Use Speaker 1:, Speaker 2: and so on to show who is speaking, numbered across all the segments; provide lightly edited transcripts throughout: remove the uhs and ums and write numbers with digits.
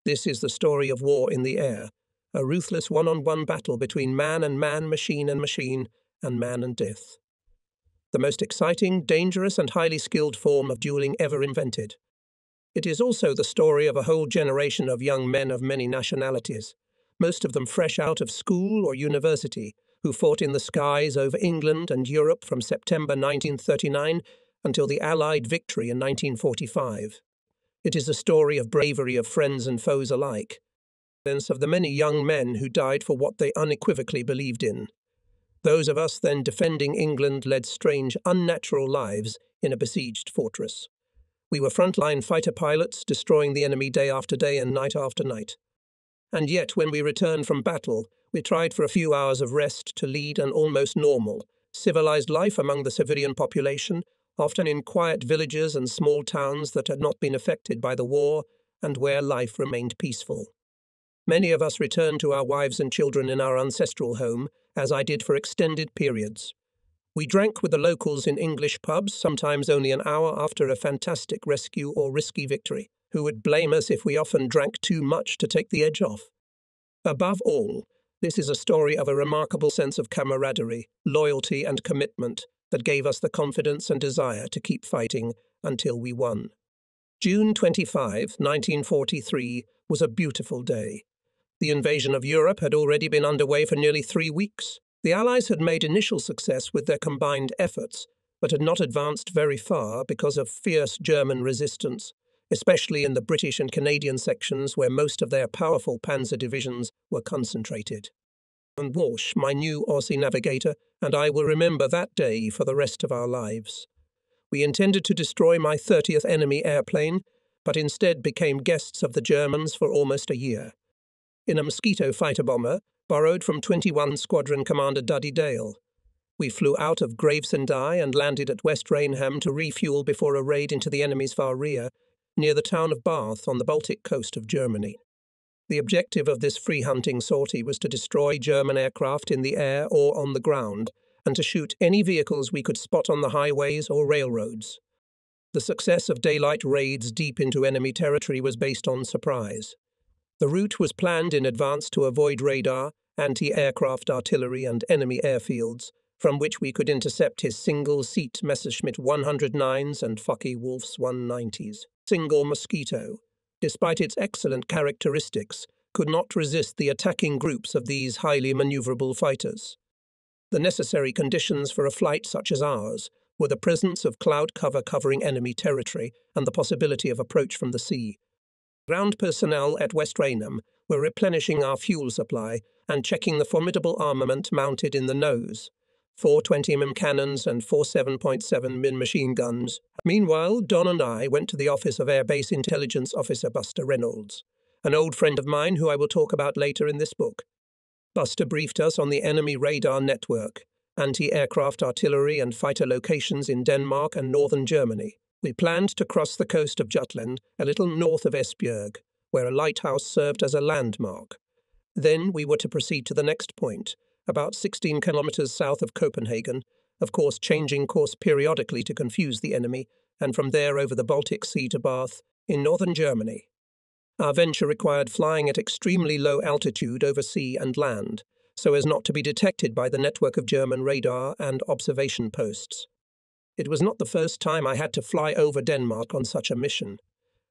Speaker 1: This is the story of war in the air, a ruthless one-on-one battle between man and man, machine and machine, and man and death. The most exciting, dangerous, and highly skilled form of dueling ever invented. It is also the story of a whole generation of young men of many nationalities, most of them fresh out of school or university, who fought in the skies over England and Europe from September 1939 until the Allied victory in 1945. It is a story of bravery of friends and foes alike, of the many young men who died for what they unequivocally believed in. Those of us then defending England led strange, unnatural lives in a besieged fortress. We were frontline fighter pilots, destroying the enemy day after day and night after night. And yet, when we returned from battle, we tried for a few hours of rest to lead an almost normal, civilized life among the civilian population, often in quiet villages and small towns that had not been affected by the war and where life remained peaceful. Many of us returned to our wives and children in our ancestral home, as I did for extended periods. We drank with the locals in English pubs, sometimes only an hour after a fantastic rescue or risky victory, who would blame us if we often drank too much to take the edge off. Above all, this is a story of a remarkable sense of camaraderie, loyalty and commitment that gave us the confidence and desire to keep fighting until we won. June 25, 1943, was a beautiful day. The invasion of Europe had already been underway for nearly 3 weeks. The Allies had made initial success with their combined efforts, but had not advanced very far because of fierce German resistance, especially in the British and Canadian sections where most of their powerful panzer divisions were concentrated. And Walsh, my new Aussie navigator, and I will remember that day for the rest of our lives. We intended to destroy my 30th enemy airplane, but instead became guests of the Germans for almost a year. In a Mosquito fighter bomber, borrowed from 21 Squadron Commander Duddy Dale. We flew out of Gravesend and landed at West Rainham to refuel before a raid into the enemy's far rear, near the town of Bath on the Baltic coast of Germany. The objective of this free-hunting sortie was to destroy German aircraft in the air or on the ground, and to shoot any vehicles we could spot on the highways or railroads. The success of daylight raids deep into enemy territory was based on surprise. The route was planned in advance to avoid radar, anti-aircraft artillery and enemy airfields, from which we could intercept his single-seat Messerschmitt 109s and Focke-Wulfs 190s. Single Mosquito, despite its excellent characteristics, could not resist the attacking groups of these highly maneuverable fighters. The necessary conditions for a flight such as ours were the presence of cloud cover covering enemy territory and the possibility of approach from the sea. Ground personnel at West Rainham were replenishing our fuel supply and checking the formidable armament mounted in the nose. 4 20mm cannons and 4 7.7mm machine guns. Meanwhile, Don and I went to the office of Air Base Intelligence Officer Buster Reynolds, an old friend of mine who I will talk about later in this book. Buster briefed us on the enemy radar network, anti-aircraft artillery and fighter locations in Denmark and northern Germany. We planned to cross the coast of Jutland, a little north of Esbjerg, where a lighthouse served as a landmark. Then we were to proceed to the next point, about 16 kilometers south of Copenhagen, of course changing course periodically to confuse the enemy, and from there over the Baltic Sea to Bath, in northern Germany. Our venture required flying at extremely low altitude over sea and land, so as not to be detected by the network of German radar and observation posts. It was not the first time I had to fly over Denmark on such a mission,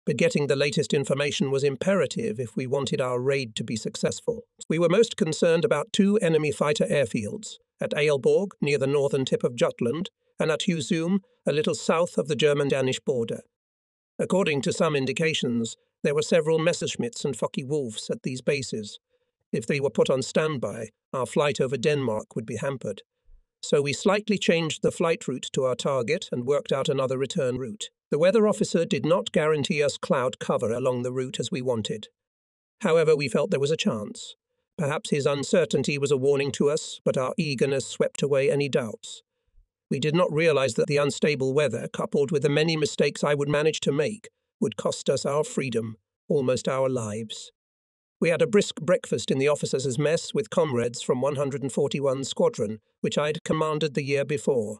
Speaker 1: but getting the latest information was imperative if we wanted our raid to be successful. We were most concerned about 2 enemy fighter airfields, at Aalborg, near the northern tip of Jutland, and at Husum, a little south of the German-Danish border. According to some indications, there were several Messerschmitts and Focke-Wulfs at these bases. If they were put on standby, our flight over Denmark would be hampered. So we slightly changed the flight route to our target and worked out another return route. The weather officer did not guarantee us cloud cover along the route as we wanted. However, we felt there was a chance. Perhaps his uncertainty was a warning to us, but our eagerness swept away any doubts. We did not realize that the unstable weather, coupled with the many mistakes I would manage to make, would cost us our freedom, almost our lives. We had a brisk breakfast in the officers' mess with comrades from 141 Squadron, which I had commanded the year before.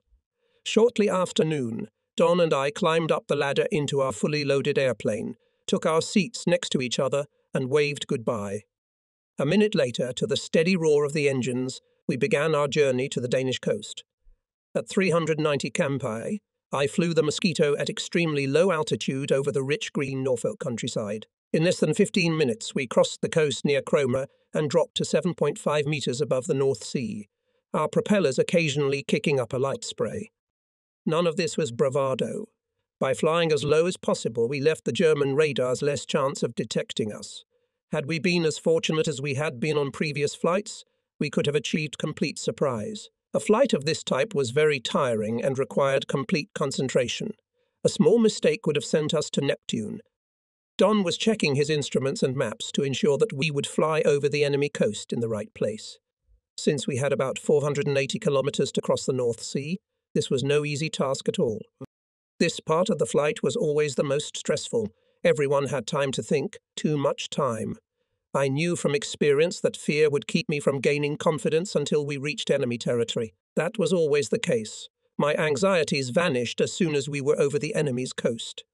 Speaker 1: Shortly after noon, Don and I climbed up the ladder into our fully loaded airplane, took our seats next to each other, and waved goodbye. A minute later, to the steady roar of the engines, we began our journey to the Danish coast. At 390 campi, I flew the Mosquito at extremely low altitude over the rich green Norfolk countryside. In less than 15 minutes, we crossed the coast near Cromer and dropped to 7.5 metres above the North Sea, our propellers occasionally kicking up a light spray. None of this was bravado. By flying as low as possible, we left the German radars less chance of detecting us. Had we been as fortunate as we had been on previous flights, we could have achieved complete surprise. A flight of this type was very tiring and required complete concentration. A small mistake would have sent us to Neptune. Don was checking his instruments and maps to ensure that we would fly over the enemy coast in the right place. Since we had about 480 kilometers to cross the North Sea, this was no easy task at all. This part of the flight was always the most stressful. Everyone had time to think, too much time. I knew from experience that fear would keep me from gaining confidence until we reached enemy territory. That was always the case. My anxieties vanished as soon as we were over the enemy's coast.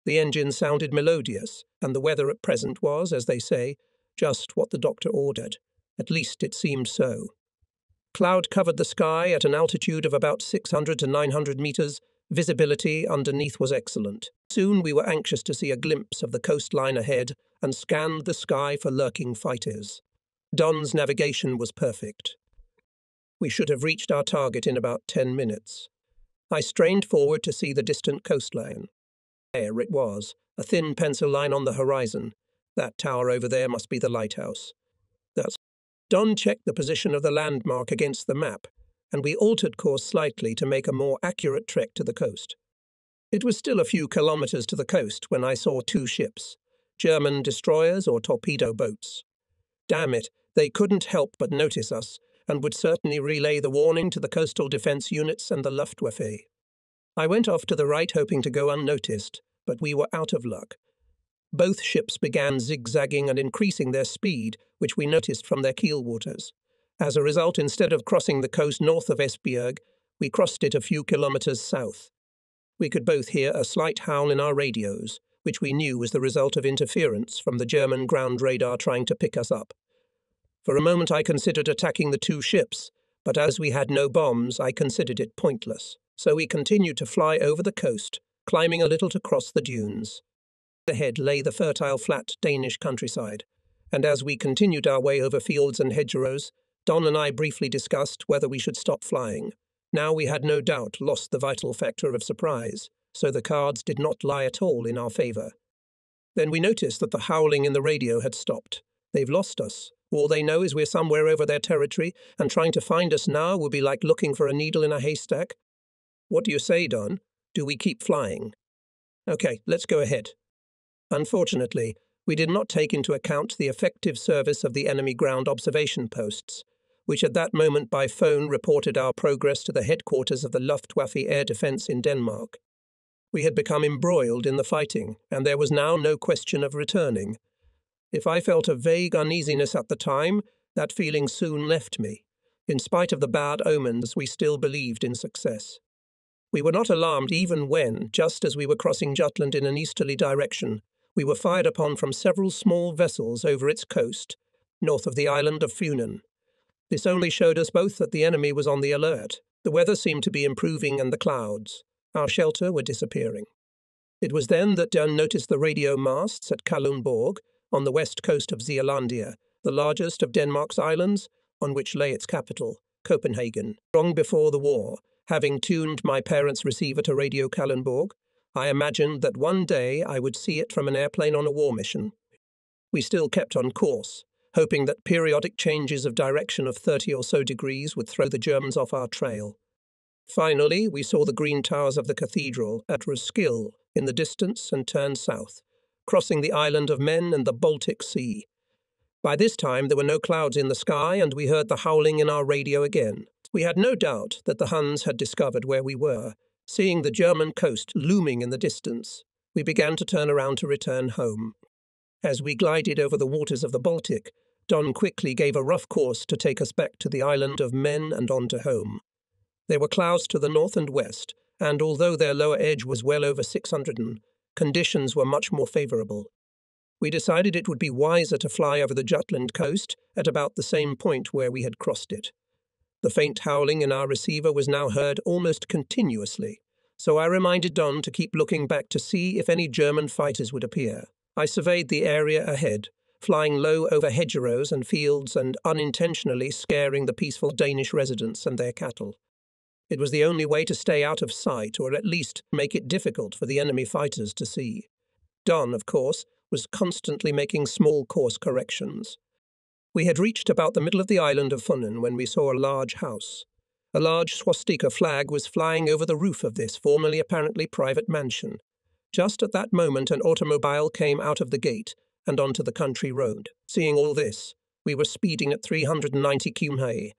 Speaker 1: The engine sounded melodious, and the weather at present was, as they say, just what the doctor ordered. At least it seemed so. Cloud covered the sky at an altitude of about 600 to 900 meters. Visibility underneath was excellent. Soon we were anxious to see a glimpse of the coastline ahead and scanned the sky for lurking fighters. Don's navigation was perfect. We should have reached our target in about 10 minutes. I strained forward to see the distant coastline. There it was, a thin pencil line on the horizon. That tower over there must be the lighthouse. Don checked the position of the landmark against the map, and we altered course slightly to make a more accurate trek to the coast. It was still a few kilometers to the coast when I saw two ships, German destroyers or torpedo boats. Damn it, they couldn't help but notice us, and would certainly relay the warning to the coastal defense units and the Luftwaffe. I went off to the right hoping to go unnoticed, but we were out of luck. Both ships began zigzagging and increasing their speed, which we noticed from their keel waters. As a result, instead of crossing the coast north of Esbjerg, we crossed it a few kilometers south. We could both hear a slight howl in our radios, which we knew was the result of interference from the German ground radar trying to pick us up. For a moment I considered attacking the two ships, but as we had no bombs, I considered it pointless. So we continued to fly over the coast, climbing a little to cross the dunes. Ahead lay the fertile flat Danish countryside, and as we continued our way over fields and hedgerows, Don and I briefly discussed whether we should stop flying. Now we had no doubt lost the vital factor of surprise, so the cards did not lie at all in our favour. Then we noticed that the howling in the radio had stopped. They've lost us. All they know is we're somewhere over their territory, and trying to find us now would be like looking for a needle in a haystack. What do you say, Don? Do we keep flying? Okay, let's go ahead. Unfortunately, we did not take into account the effective service of the enemy ground observation posts, which at that moment by phone reported our progress to the headquarters of the Luftwaffe Air Defence in Denmark. We had become embroiled in the fighting, and there was now no question of returning. If I felt a vague uneasiness at the time, that feeling soon left me. In spite of the bad omens, we still believed in success. We were not alarmed even when, just as we were crossing Jutland in an easterly direction, we were fired upon from several small vessels over its coast, north of the island of Funen. This only showed us both that the enemy was on the alert. The weather seemed to be improving and the clouds, our shelter, were disappearing. It was then that Don noticed the radio masts at Kalundborg, on the west coast of Zealandia, the largest of Denmark's islands, on which lay its capital, Copenhagen. Long before the war, having tuned my parents' receiver to Radio Kalundborg, I imagined that one day I would see it from an airplane on a war mission. We still kept on course, hoping that periodic changes of direction of 30 or so degrees would throw the Germans off our trail. Finally, we saw the green towers of the cathedral at Roskilde in the distance and turned south, crossing the island of Men and the Baltic Sea. By this time there were no clouds in the sky, and we heard the howling in our radio again. We had no doubt that the Huns had discovered where we were. Seeing the German coast looming in the distance, we began to turn around to return home. As we glided over the waters of the Baltic, Don quickly gave a rough course to take us back to the island of Men and on to home. There were clouds to the north and west, and although their lower edge was well over 600, conditions were much more favourable. We decided it would be wiser to fly over the Jutland coast at about the same point where we had crossed it. The faint howling in our receiver was now heard almost continuously, so I reminded Don to keep looking back to see if any German fighters would appear. I surveyed the area ahead, flying low over hedgerows and fields and unintentionally scaring the peaceful Danish residents and their cattle. It was the only way to stay out of sight, or at least make it difficult for the enemy fighters to see. Don, of course, was constantly making small course corrections. We had reached about the middle of the island of Funen when we saw a large house. A large swastika flag was flying over the roof of this formerly apparently private mansion. Just at that moment an automobile came out of the gate and onto the country road. Seeing all this, we were speeding at 390 km/h.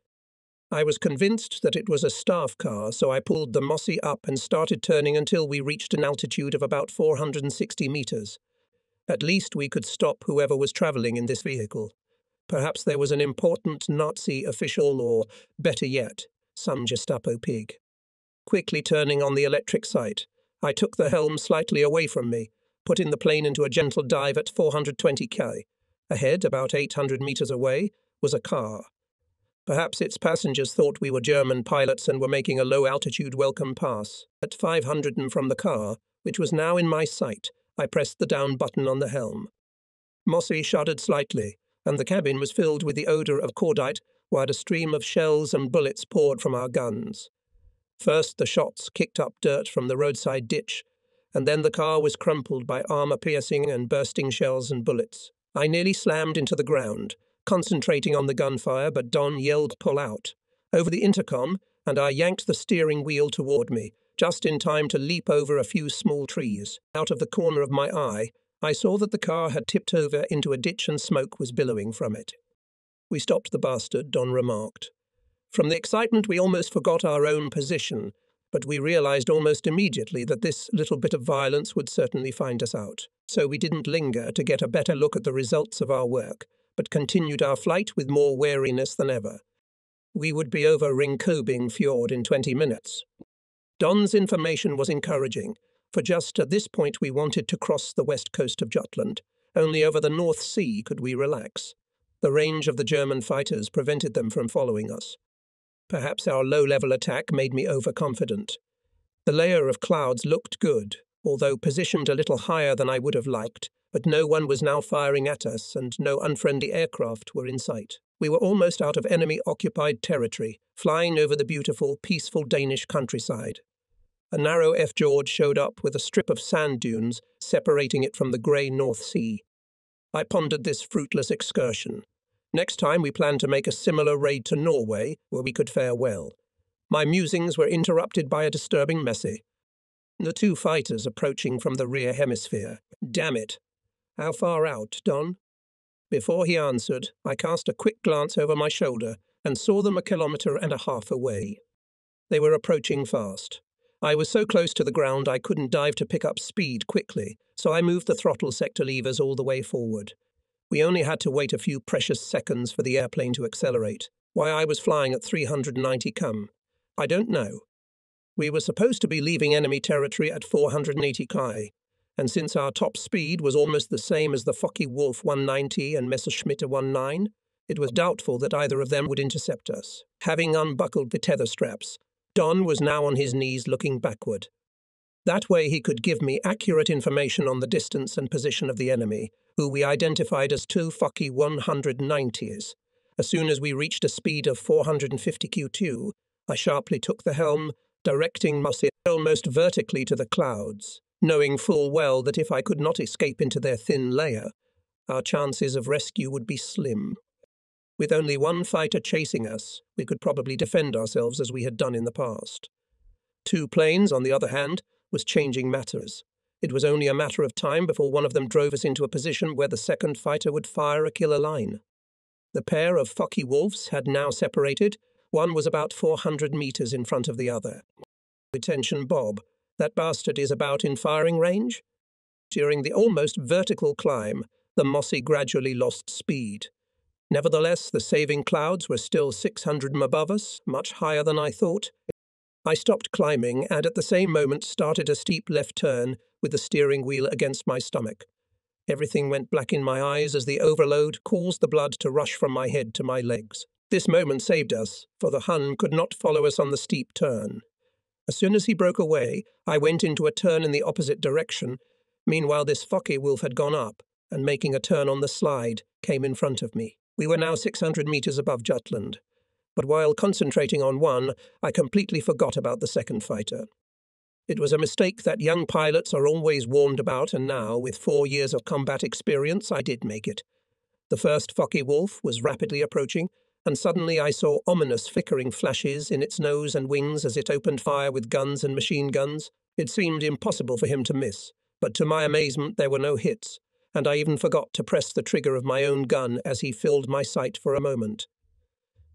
Speaker 1: I was convinced that it was a staff car, so I pulled the Mossy up and started turning until we reached an altitude of about 460 meters. At least we could stop whoever was travelling in this vehicle. Perhaps there was an important Nazi official or, better yet, some Gestapo pig. Quickly turning on the electric sight, I took the helm slightly away from me, putting the plane into a gentle dive at 420 km. Ahead, about 800 meters away, was a car. Perhaps its passengers thought we were German pilots and were making a low-altitude welcome pass. At 500 and from the car, which was now in my sight, I pressed the down button on the helm. Mossy shuddered slightly, and the cabin was filled with the odour of cordite, while a stream of shells and bullets poured from our guns. First the shots kicked up dirt from the roadside ditch, and then the car was crumpled by armour-piercing and bursting shells and bullets. I nearly slammed into the ground, concentrating on the gunfire, but Don yelled "pull out" over the intercom, and I yanked the steering wheel toward me, just in time to leap over a few small trees. Out of the corner of my eye, I saw that the car had tipped over into a ditch and smoke was billowing from it. "We stopped the bastard," Don remarked. From the excitement we almost forgot our own position, but we realized almost immediately that this little bit of violence would certainly find us out. So we didn't linger to get a better look at the results of our work, but continued our flight with more wariness than ever. We would be over Ringkøbing Fjord in 20 minutes. Don's information was encouraging, for just at this point we wanted to cross the west coast of Jutland. Only over the North Sea could we relax. The range of the German fighters prevented them from following us. Perhaps our low-level attack made me overconfident. The layer of clouds looked good, although positioned a little higher than I would have liked, but no one was now firing at us and no unfriendly aircraft were in sight. We were almost out of enemy-occupied territory, flying over the beautiful, peaceful Danish countryside. A narrow fjord showed up with a strip of sand dunes separating it from the grey North Sea. I pondered this fruitless excursion. Next time we planned to make a similar raid to Norway, where we could fare well. My musings were interrupted by a disturbing message. The two fighters approaching from the rear hemisphere. Damn it. How far out, Don? Before he answered, I cast a quick glance over my shoulder and saw them 1.5 kilometers away. They were approaching fast. I was so close to the ground I couldn't dive to pick up speed quickly, so I moved the throttle sector levers all the way forward. We only had to wait a few precious seconds for the airplane to accelerate. Why I was flying at 390 km, I don't know. We were supposed to be leaving enemy territory at 480 km, and since our top speed was almost the same as the Focke-Wulf 190 and Messerschmitt 19, it was doubtful that either of them would intercept us. Having unbuckled the tether straps, Don was now on his knees looking backward. That way he could give me accurate information on the distance and position of the enemy, who we identified as two Focke 190s. As soon as we reached a speed of 450 Q2, I sharply took the helm, directing Mossy almost vertically to the clouds, knowing full well that if I could not escape into their thin layer, our chances of rescue would be slim. With only one fighter chasing us, we could probably defend ourselves as we had done in the past. Two planes, on the other hand, was changing matters. It was only a matter of time before one of them drove us into a position where the second fighter would fire a killer line. The pair of Focke-Wulfs had now separated. One was about 400 meters in front of the other. Attention, Bob. That bastard is about in firing range? During the almost vertical climb, the Mossy gradually lost speed. Nevertheless, the saving clouds were still 600 above us, much higher than I thought. I stopped climbing and at the same moment started a steep left turn with the steering wheel against my stomach. Everything went black in my eyes as the overload caused the blood to rush from my head to my legs. This moment saved us, for the Hun could not follow us on the steep turn. As soon as he broke away, I went into a turn in the opposite direction. Meanwhile, this Focke-Wulf had gone up, and making a turn on the slide, came in front of me. We were now 600 metres above Jutland, but while concentrating on one, I completely forgot about the second fighter. It was a mistake that young pilots are always warned about, and now, with 4 years of combat experience, I did make it. The first Focke-Wulf was rapidly approaching, and suddenly I saw ominous flickering flashes in its nose and wings as it opened fire with guns and machine guns. It seemed impossible for him to miss, but to my amazement there were no hits, and I even forgot to press the trigger of my own gun as he filled my sight for a moment.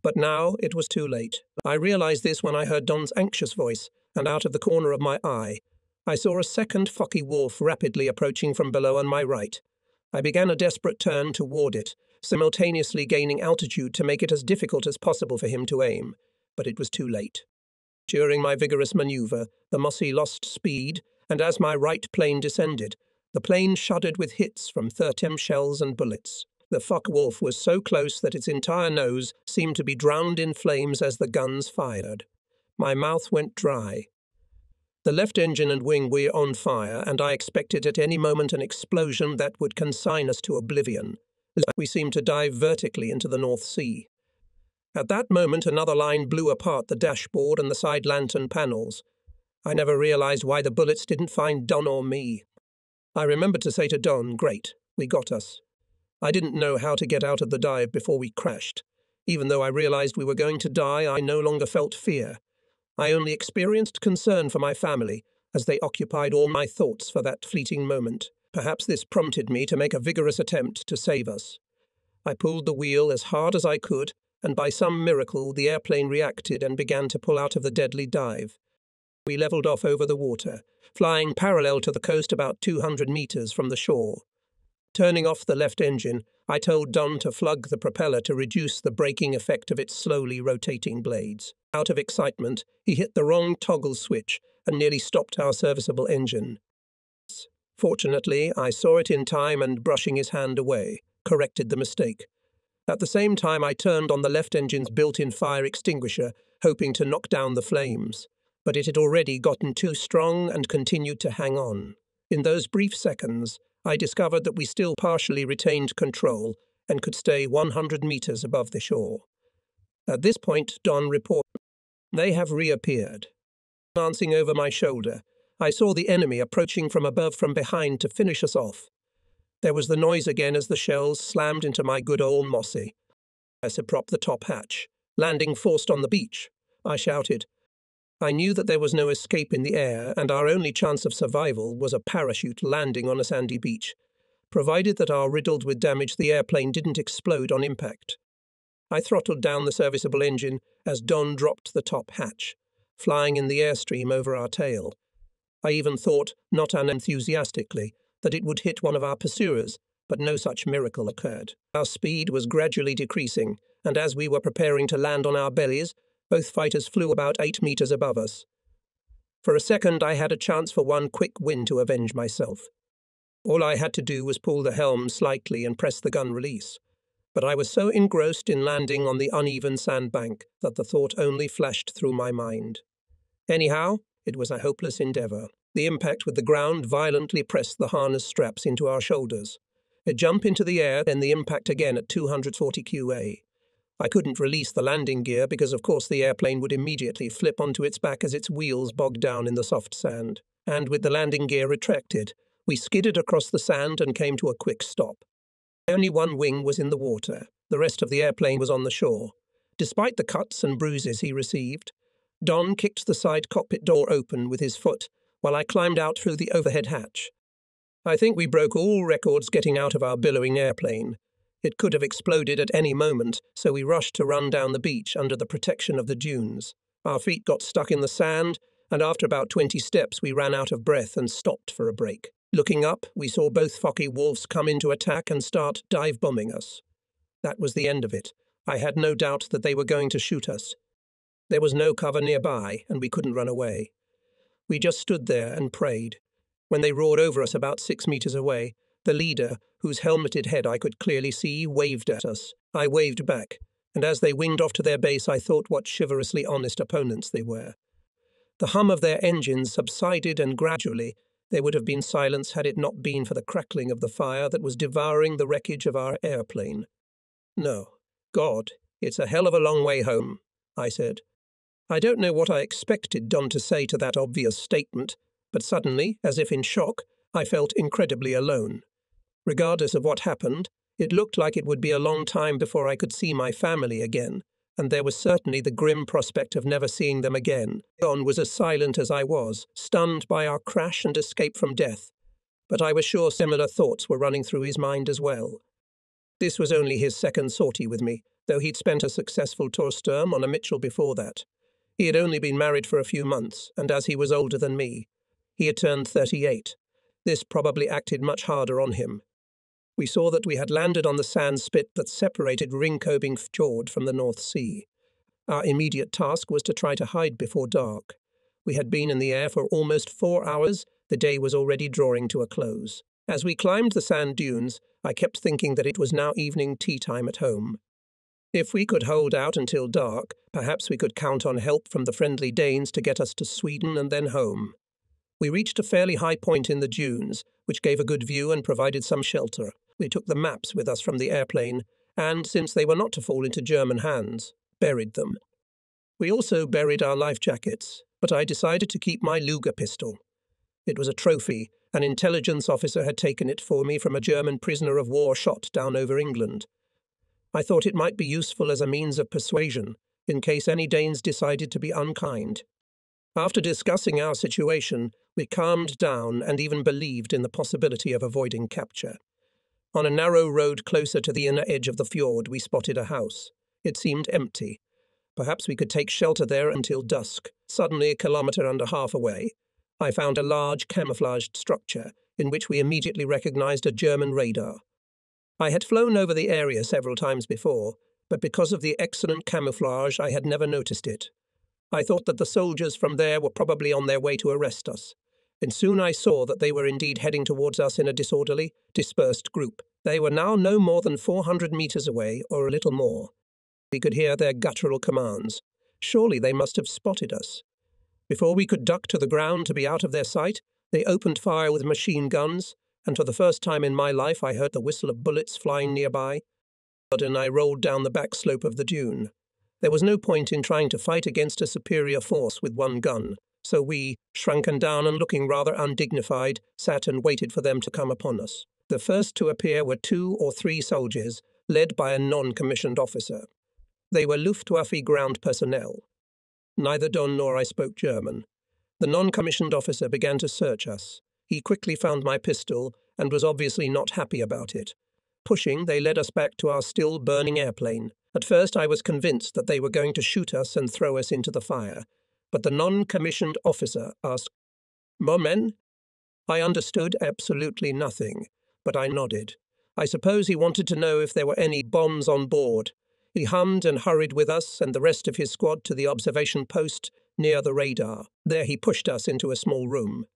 Speaker 1: But now it was too late. I realized this when I heard Don's anxious voice, and out of the corner of my eye, I saw a second Focke-Wulf rapidly approaching from below on my right. I began a desperate turn toward it, simultaneously gaining altitude to make it as difficult as possible for him to aim, but it was too late. During my vigorous maneuver, the Mossy lost speed, and as my right plane descended, the plane shuddered with hits from 30 shells and bullets. The Focke-Wulf was so close that its entire nose seemed to be drowned in flames as the guns fired. My mouth went dry. The left engine and wing were on fire, and I expected at any moment an explosion that would consign us to oblivion. We seemed to dive vertically into the North Sea. At that moment, another line blew apart the dashboard and the side lantern panels. I never realized why the bullets didn't find Don or me. I remembered to say to Don, "Great, we got us." I didn't know how to get out of the dive before we crashed. Even though I realized we were going to die, I no longer felt fear. I only experienced concern for my family, as they occupied all my thoughts for that fleeting moment. Perhaps this prompted me to make a vigorous attempt to save us. I pulled the wheel as hard as I could, and by some miracle the airplane reacted and began to pull out of the deadly dive. We levelled off over the water, flying parallel to the coast about 200 metres from the shore. Turning off the left engine, I told Don to flug the propeller to reduce the braking effect of its slowly rotating blades. Out of excitement, he hit the wrong toggle switch and nearly stopped our serviceable engine. Fortunately, I saw it in time and, brushing his hand away, corrected the mistake. At the same time, I turned on the left engine's built-in fire extinguisher, hoping to knock down the flames. But it had already gotten too strong and continued to hang on. In those brief seconds, I discovered that we still partially retained control and could stay 100 metres above the shore. At this point, Don reported, "They have reappeared." Glancing over my shoulder, I saw the enemy approaching from above from behind to finish us off. There was the noise again as the shells slammed into my good old Mossy. I propped the top hatch, landing forced on the beach. I shouted. I knew that there was no escape in the air, and our only chance of survival was a parachute landing on a sandy beach, provided that our riddled with damage the airplane didn't explode on impact. I throttled down the serviceable engine as Don dropped the top hatch, flying in the airstream over our tail. I even thought, not unenthusiastically, that it would hit one of our pursuers, but no such miracle occurred. Our speed was gradually decreasing, and as we were preparing to land on our bellies, both fighters flew about 8 metres above us. For a second I had a chance for one quick win to avenge myself. All I had to do was pull the helm slightly and press the gun release. But I was so engrossed in landing on the uneven sandbank that the thought only flashed through my mind. Anyhow, it was a hopeless endeavour. The impact with the ground violently pressed the harness straps into our shoulders. A jump into the air, then the impact again at 240 QA. I couldn't release the landing gear because, of course, the airplane would immediately flip onto its back as its wheels bogged down in the soft sand. And with the landing gear retracted, we skidded across the sand and came to a quick stop. Only one wing was in the water. The rest of the airplane was on the shore. Despite the cuts and bruises he received, Don kicked the side cockpit door open with his foot while I climbed out through the overhead hatch. I think we broke all records getting out of our billowing airplane. It could have exploded at any moment, so we rushed to run down the beach under the protection of the dunes. Our feet got stuck in the sand, and after about 20 steps we ran out of breath and stopped for a break. Looking up, we saw both Focke-Wulfs come into attack and start dive-bombing us. That was the end of it. I had no doubt that they were going to shoot us. There was no cover nearby, and we couldn't run away. We just stood there and prayed. When they roared over us about 6 meters away, The leader, whose helmeted head I could clearly see, waved at us. I waved back, and as they winged off to their base, I thought what chivalrously honest opponents they were. The hum of their engines subsided, and gradually there would have been silence had it not been for the crackling of the fire that was devouring the wreckage of our airplane. "No, God, it's a hell of a long way home," I said. I don't know what I expected Don to say to that obvious statement, but suddenly, as if in shock, I felt incredibly alone. Regardless of what happened, it looked like it would be a long time before I could see my family again, and there was certainly the grim prospect of never seeing them again. Don was as silent as I was, stunned by our crash and escape from death, but I was sure similar thoughts were running through his mind as well. This was only his second sortie with me, though he'd spent a successful Torsturm on a Mitchell before that. He had only been married for a few months, and as he was older than me, he had turned 38. This probably acted much harder on him. We saw that we had landed on the sand spit that separated Ringkøbing Fjord from the North Sea. Our immediate task was to try to hide before dark. We had been in the air for almost 4 hours. The day was already drawing to a close. As we climbed the sand dunes, I kept thinking that it was now evening tea time at home. If we could hold out until dark, perhaps we could count on help from the friendly Danes to get us to Sweden and then home. We reached a fairly high point in the dunes, which gave a good view and provided some shelter. We took the maps with us from the airplane, and, since they were not to fall into German hands, buried them. We also buried our life jackets, but I decided to keep my Luger pistol. It was a trophy. An intelligence officer had taken it for me from a German prisoner of war shot down over England. I thought it might be useful as a means of persuasion, in case any Danes decided to be unkind. After discussing our situation, we calmed down and even believed in the possibility of avoiding capture. On a narrow road closer to the inner edge of the fjord, we spotted a house. It seemed empty. Perhaps we could take shelter there until dusk. Suddenly, 1.5 kilometers away, I found a large camouflaged structure in which we immediately recognized a German radar. I had flown over the area several times before, but because of the excellent camouflage, I had never noticed it. I thought that the soldiers from there were probably on their way to arrest us, and soon I saw that they were indeed heading towards us in a disorderly, dispersed group. They were now no more than 400 meters away, or a little more. We could hear their guttural commands. Surely they must have spotted us. Before we could duck to the ground to be out of their sight, they opened fire with machine guns, and for the first time in my life I heard the whistle of bullets flying nearby, and I rolled down the back slope of the dune. There was no point in trying to fight against a superior force with one gun, so we, shrunken down and looking rather undignified, sat and waited for them to come upon us. The first to appear were 2 or 3 soldiers, led by a non-commissioned officer. They were Luftwaffe ground personnel. Neither Don nor I spoke German. The non-commissioned officer began to search us. He quickly found my pistol and was obviously not happy about it. Pushing, they led us back to our still burning airplane. At first I was convinced that they were going to shoot us and throw us into the fire, but the non-commissioned officer asked, "Moment?" I understood absolutely nothing, but I nodded. I suppose he wanted to know if there were any bombs on board. He hummed and hurried with us and the rest of his squad to the observation post near the radar. There he pushed us into a small room.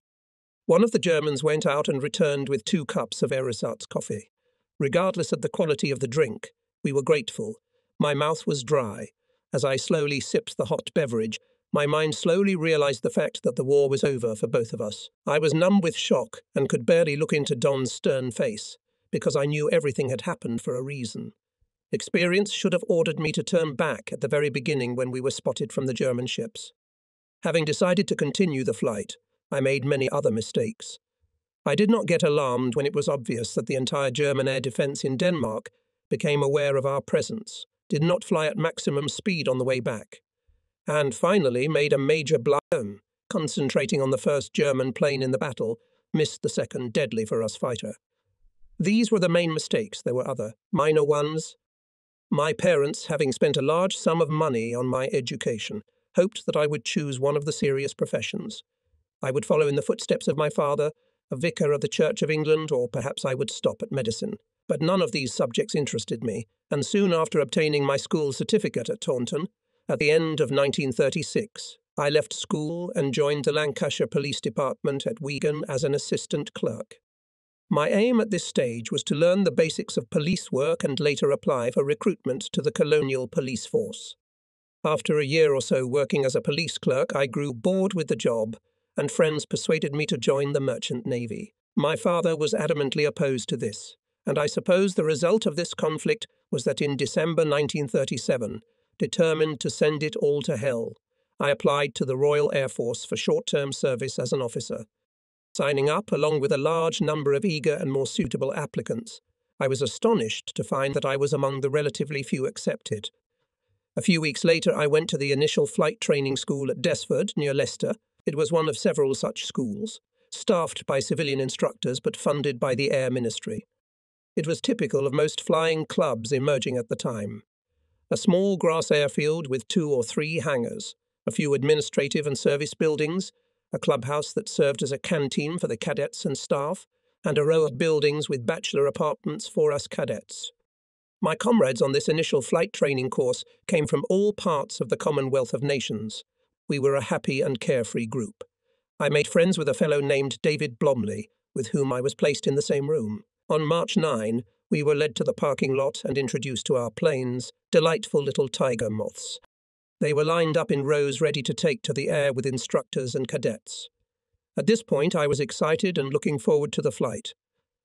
Speaker 1: One of the Germans went out and returned with 2 cups of ersatz coffee. Regardless of the quality of the drink, we were grateful. My mouth was dry. As I slowly sipped the hot beverage, my mind slowly realized the fact that the war was over for both of us. I was numb with shock and could barely look into Don's stern face, because I knew everything had happened for a reason. Experience should have ordered me to turn back at the very beginning when we were spotted from the German ships. Having decided to continue the flight, I made many other mistakes. I did not get alarmed when it was obvious that the entire German air defense in Denmark became aware of our presence, did not fly at maximum speed on the way back, and finally made a major blunder, concentrating on the first German plane in the battle, missed the second deadly for us fighter. These were the main mistakes. There were other, minor ones. My parents, having spent a large sum of money on my education, hoped that I would choose one of the serious professions. I would follow in the footsteps of my father, a vicar of the Church of England, or perhaps I would stop at medicine. But none of these subjects interested me, and soon after obtaining my school certificate at Taunton, at the end of 1936, I left school and joined the Lancashire Police Department at Wigan as an assistant clerk. My aim at this stage was to learn the basics of police work and later apply for recruitment to the colonial police force. After a year or so working as a police clerk, I grew bored with the job, and friends persuaded me to join the merchant navy. My father was adamantly opposed to this, and I suppose the result of this conflict was that in December 1937, determined to send it all to hell, I applied to the Royal Air Force for short-term service as an officer. Signing up, along with a large number of eager and more suitable applicants, I was astonished to find that I was among the relatively few accepted. A few weeks later, I went to the initial flight training school at Desford, near Leicester. It was one of several such schools, staffed by civilian instructors but funded by the Air Ministry. It was typical of most flying clubs emerging at the time. A small grass airfield with 2 or 3 hangars, a few administrative and service buildings, a clubhouse that served as a canteen for the cadets and staff, and a row of buildings with bachelor apartments for us cadets. My comrades on this initial flight training course came from all parts of the Commonwealth of Nations. We were a happy and carefree group. I made friends with a fellow named David Blomley, with whom I was placed in the same room. On March 9, we were led to the parking lot and introduced to our planes, delightful little tiger moths. They were lined up in rows ready to take to the air with instructors and cadets. At this point, I was excited and looking forward to the flight.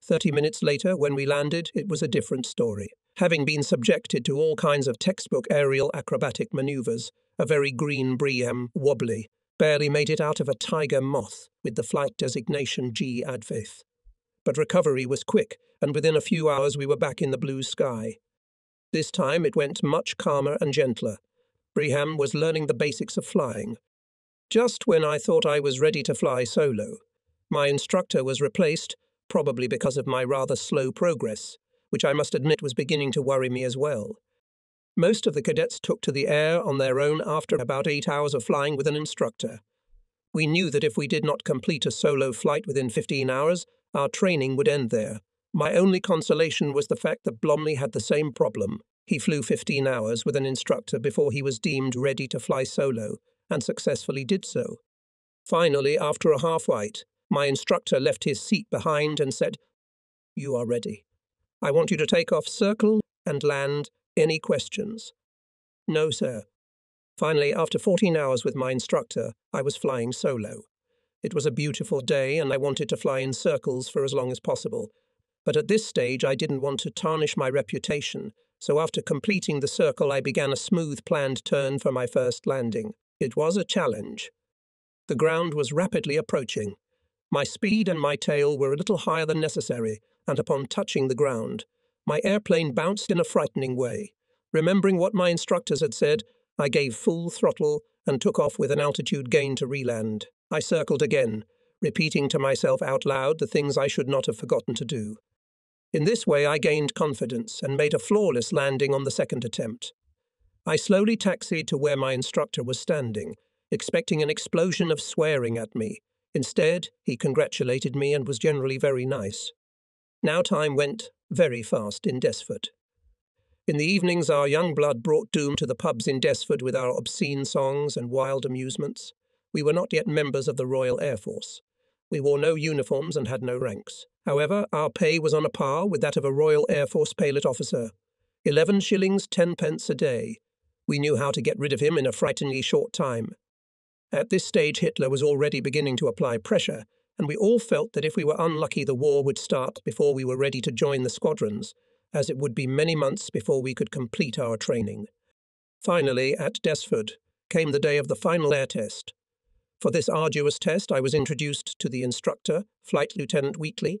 Speaker 1: 30 minutes later, when we landed, it was a different story. Having been subjected to all kinds of textbook aerial acrobatic maneuvers, a very green Briem wobbly barely made it out of a tiger moth with the flight designation G Advith. But recovery was quick, and within a few hours we were back in the blue sky. This time it went much calmer and gentler. Breham was learning the basics of flying. Just when I thought I was ready to fly solo, my instructor was replaced, probably because of my rather slow progress, which I must admit was beginning to worry me as well. Most of the cadets took to the air on their own after about 8 hours of flying with an instructor. We knew that if we did not complete a solo flight within 15 hours, our training would end there. My only consolation was the fact that Blomley had the same problem. He flew 15 hours with an instructor before he was deemed ready to fly solo, and successfully did so. Finally, after a half-flight, my instructor left his seat behind and said, "You are ready. I want you to take off, circle, and land. Any questions?" "No, sir." Finally, after 14 hours with my instructor, I was flying solo. It was a beautiful day, and I wanted to fly in circles for as long as possible. But at this stage, I didn't want to tarnish my reputation, so after completing the circle, I began a smooth, planned turn for my first landing. It was a challenge. The ground was rapidly approaching. My speed and my tail were a little higher than necessary, and upon touching the ground, my airplane bounced in a frightening way. Remembering what my instructors had said, I gave full throttle and took off with an altitude gain to re-land. I circled again, repeating to myself out loud the things I should not have forgotten to do. In this way I gained confidence and made a flawless landing on the second attempt. I slowly taxied to where my instructor was standing, expecting an explosion of swearing at me. Instead, he congratulated me and was generally very nice. Now time went very fast in Desford. In the evenings, our young blood brought doom to the pubs in Desford with our obscene songs and wild amusements. We were not yet members of the Royal Air Force. We wore no uniforms and had no ranks. However, our pay was on a par with that of a Royal Air Force pilot officer. 11 shillings 10 pence a day. We knew how to get rid of him in a frighteningly short time. At this stage, Hitler was already beginning to apply pressure, and we all felt that if we were unlucky, the war would start before we were ready to join the squadrons, as it would be many months before we could complete our training. Finally, at Desford, came the day of the final air test. For this arduous test, I was introduced to the instructor, Flight Lieutenant Wheatley.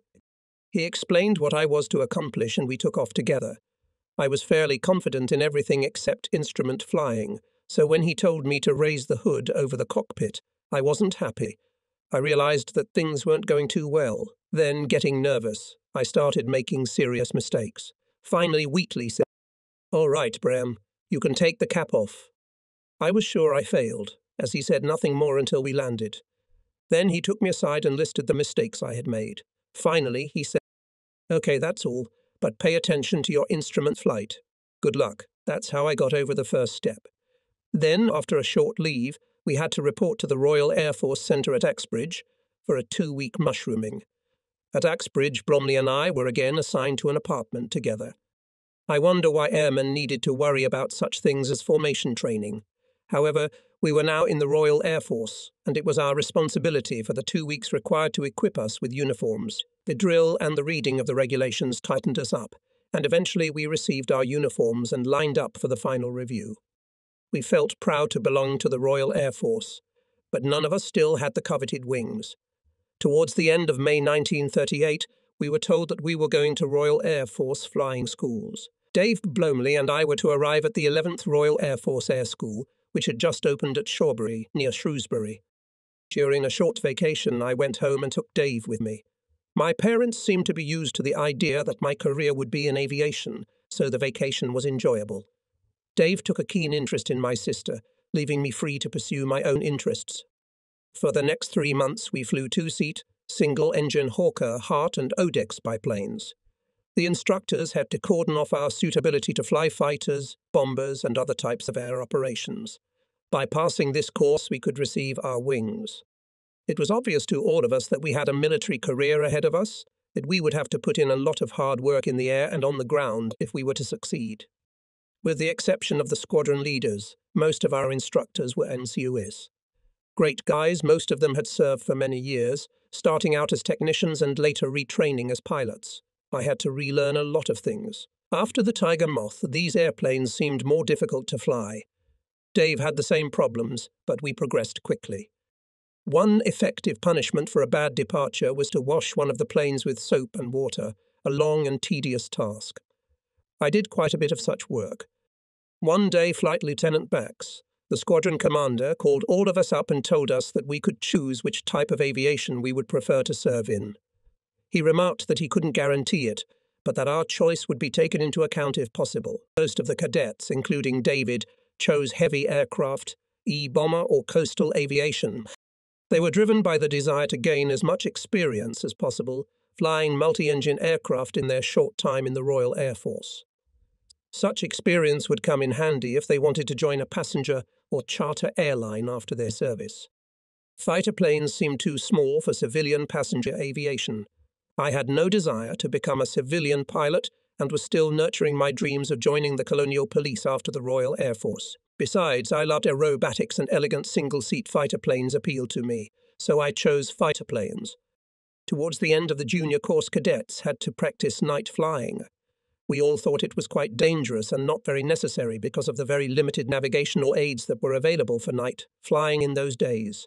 Speaker 1: He explained what I was to accomplish, and we took off together. I was fairly confident in everything except instrument flying, so when he told me to raise the hood over the cockpit, I wasn't happy. I realized that things weren't going too well. Then, getting nervous, I started making serious mistakes. Finally, Wheatley said, "All right, Bram, you can take the cap off." I was sure I failed, as he said nothing more until we landed. Then he took me aside and listed the mistakes I had made. Finally, he said, "Okay, that's all, but pay attention to your instrument flight. Good luck." That's how I got over the first step. Then, after a short leave, we had to report to the Royal Air Force Centre at Axbridge for a 2-week mushrooming. At Axbridge, Bromley and I were again assigned to an apartment together. I wonder why airmen needed to worry about such things as formation training. However, we were now in the Royal Air Force, and it was our responsibility for the 2 weeks required to equip us with uniforms. The drill and the reading of the regulations tightened us up, and eventually we received our uniforms and lined up for the final review. We felt proud to belong to the Royal Air Force, but none of us still had the coveted wings. Towards the end of May 1938, we were told that we were going to Royal Air Force flying schools. Dave Blomley and I were to arrive at the 11th Royal Air Force Air School, which had just opened at Shawbury, near Shrewsbury. During a short vacation, I went home and took Dave with me. My parents seemed to be used to the idea that my career would be in aviation, so the vacation was enjoyable. Dave took a keen interest in my sister, leaving me free to pursue my own interests. For the next 3 months, we flew 2-seat, single-engine Hawker, Hart and Odex biplanes. The instructors had to cordon off our suitability to fly fighters, bombers, and other types of air operations. By passing this course, we could receive our wings. It was obvious to all of us that we had a military career ahead of us, that we would have to put in a lot of hard work in the air and on the ground if we were to succeed. With the exception of the squadron leaders, most of our instructors were NCOs. Great guys, most of them had served for many years, starting out as technicians and later retraining as pilots. I had to relearn a lot of things. After the Tiger Moth, these airplanes seemed more difficult to fly. Dave had the same problems, but we progressed quickly. One effective punishment for a bad departure was to wash one of the planes with soap and water, a long and tedious task. I did quite a bit of such work. One day, Flight Lieutenant Bax, the squadron commander, called all of us up and told us that we could choose which type of aviation we would prefer to serve in. He remarked that he couldn't guarantee it, but that our choice would be taken into account if possible. Most of the cadets, including David, chose heavy aircraft, E-bomber or coastal aviation. They were driven by the desire to gain as much experience as possible, flying multi-engine aircraft in their short time in the Royal Air Force. Such experience would come in handy if they wanted to join a passenger or charter airline after their service. Fighter planes seemed too small for civilian passenger aviation. I had no desire to become a civilian pilot and was still nurturing my dreams of joining the Colonial Police after the Royal Air Force. Besides, I loved aerobatics and elegant single-seat fighter planes appealed to me, so I chose fighter planes. Towards the end of the junior course, cadets had to practice night flying. We all thought it was quite dangerous and not very necessary because of the very limited navigational aids that were available for night flying in those days.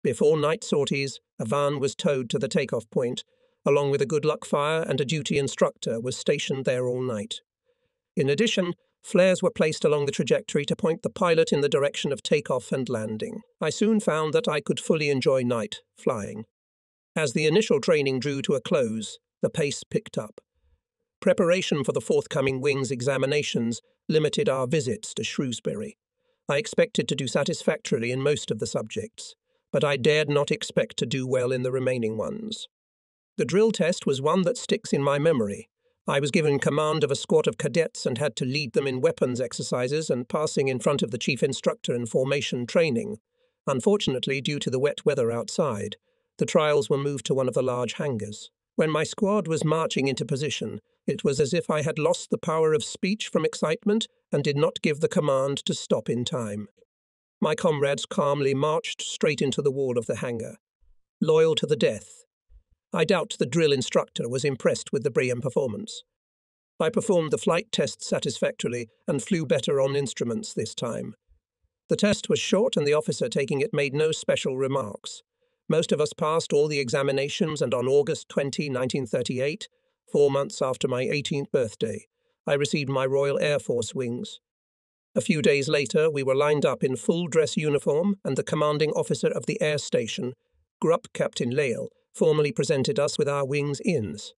Speaker 1: Before night sorties, a van was towed to the takeoff point, along with a good luck fire, and a duty instructor was stationed there all night. In addition, flares were placed along the trajectory to point the pilot in the direction of takeoff and landing. I soon found that I could fully enjoy night flying. As the initial training drew to a close, the pace picked up. Preparation for the forthcoming wings examinations limited our visits to Shrewsbury. I expected to do satisfactorily in most of the subjects, but I dared not expect to do well in the remaining ones. The drill test was one that sticks in my memory. I was given command of a squad of cadets and had to lead them in weapons exercises and passing in front of the chief instructor in formation training. Unfortunately, due to the wet weather outside, the trials were moved to one of the large hangars. When my squad was marching into position, it was as if I had lost the power of speech from excitement and did not give the command to stop in time. My comrades calmly marched straight into the wall of the hangar, loyal to the death. I doubt the drill instructor was impressed with the brilliant performance. I performed the flight test satisfactorily and flew better on instruments this time. The test was short and the officer taking it made no special remarks. Most of us passed all the examinations, and on August 20, 1938, 4 months after my 18th birthday, I received my Royal Air Force wings. A few days later, we were lined up in full dress uniform, and the commanding officer of the air station, Grupp Captain Lale, formally presented us with our wings ins.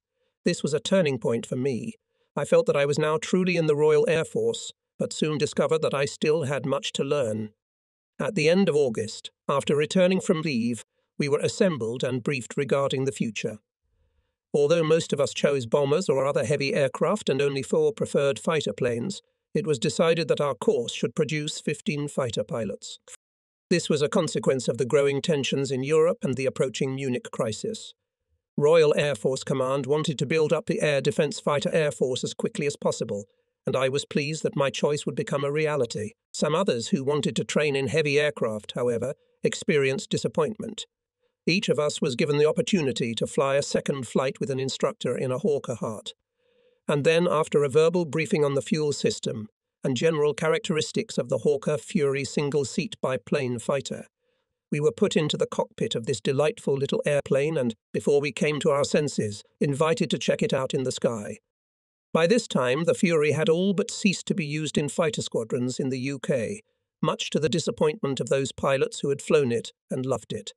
Speaker 1: This was a turning point for me. I felt that I was now truly in the Royal Air Force, but soon discovered that I still had much to learn. At the end of August, after returning from leave, we were assembled and briefed regarding the future. Although most of us chose bombers or other heavy aircraft and only 4 preferred fighter planes, it was decided that our course should produce 15 fighter pilots. This was a consequence of the growing tensions in Europe and the approaching Munich crisis. Royal Air Force Command wanted to build up the Air Defence Fighter Air Force as quickly as possible, and I was pleased that my choice would become a reality. Some others who wanted to train in heavy aircraft, however, experienced disappointment. Each of us was given the opportunity to fly a second flight with an instructor in a Hawker Hart. And then, after a verbal briefing on the fuel system and general characteristics of the Hawker Fury single-seat biplane fighter, we were put into the cockpit of this delightful little airplane and, before we came to our senses, invited to check it out in the sky. By this time, the Fury had all but ceased to be used in fighter squadrons in the UK, much to the disappointment of those pilots who had flown it and loved it.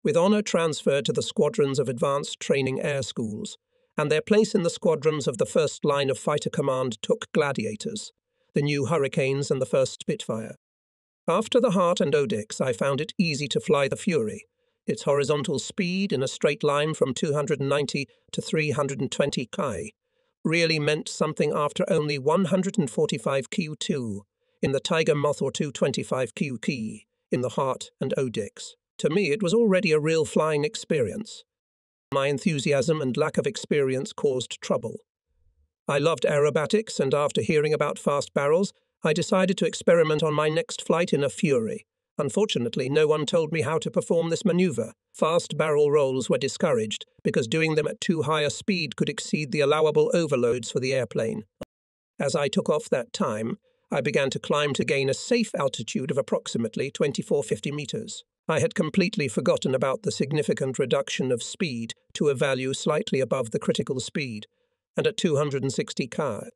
Speaker 1: With honour transferred to the squadrons of advanced training air schools, and their place in the squadrons of the first line of fighter command took Gladiators, the new Hurricanes and the first Spitfire. After the Hart and Odex, I found it easy to fly the Fury. Its horizontal speed in a straight line from 290 to 320 km really meant something after only 145 Q2 in the Tiger Moth or 225 QK in the Hart and Odex. To me, it was already a real flying experience. My enthusiasm and lack of experience caused trouble. I loved aerobatics, and after hearing about fast barrels, I decided to experiment on my next flight in a Fury. Unfortunately, no one told me how to perform this maneuver. Fast barrel rolls were discouraged because doing them at too high a speed could exceed the allowable overloads for the airplane. As I took off that time, I began to climb to gain a safe altitude of approximately 2450 meters. I had completely forgotten about the significant reduction of speed to a value slightly above the critical speed, and at 260 km,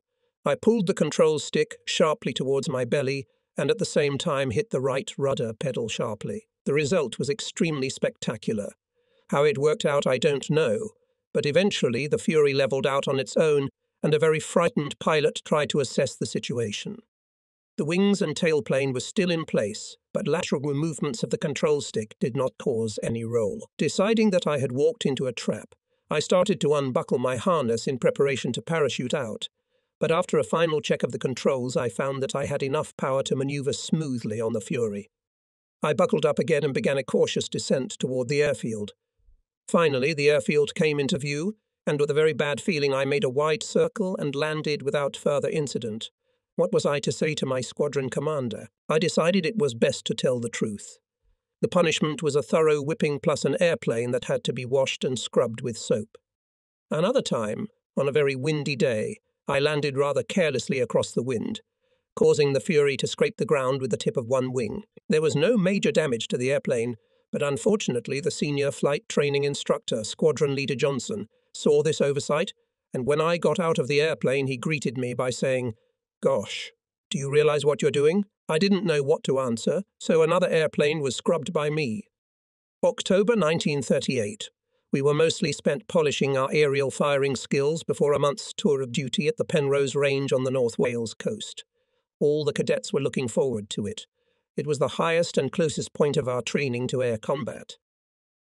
Speaker 1: I pulled the control stick sharply towards my belly and at the same time hit the right rudder pedal sharply. The result was extremely spectacular. How it worked out I don't know, but eventually the Fury levelled out on its own and a very frightened pilot tried to assess the situation. The wings and tailplane were still in place, but lateral movements of the control stick did not cause any roll. Deciding that I had walked into a trap, I started to unbuckle my harness in preparation to parachute out, but after a final check of the controls, I found that I had enough power to maneuver smoothly on the Fury. I buckled up again and began a cautious descent toward the airfield. Finally, the airfield came into view, and with a very bad feeling I made a wide circle and landed without further incident. What was I to say to my squadron commander? I decided it was best to tell the truth. The punishment was a thorough whipping plus an airplane that had to be washed and scrubbed with soap. Another time, on a very windy day, I landed rather carelessly across the wind, causing the Fury to scrape the ground with the tip of one wing. There was no major damage to the airplane, but unfortunately the senior flight training instructor, Squadron Leader Johnson, saw this oversight, and when I got out of the airplane he greeted me by saying, "Gosh, do you realize what you're doing?" I didn't know what to answer, so another airplane was scrubbed by me. October 1938. We were mostly spent polishing our aerial firing skills before a month's tour of duty at the Penrose Range on the North Wales coast. All the cadets were looking forward to it. It was the highest and closest point of our training to air combat.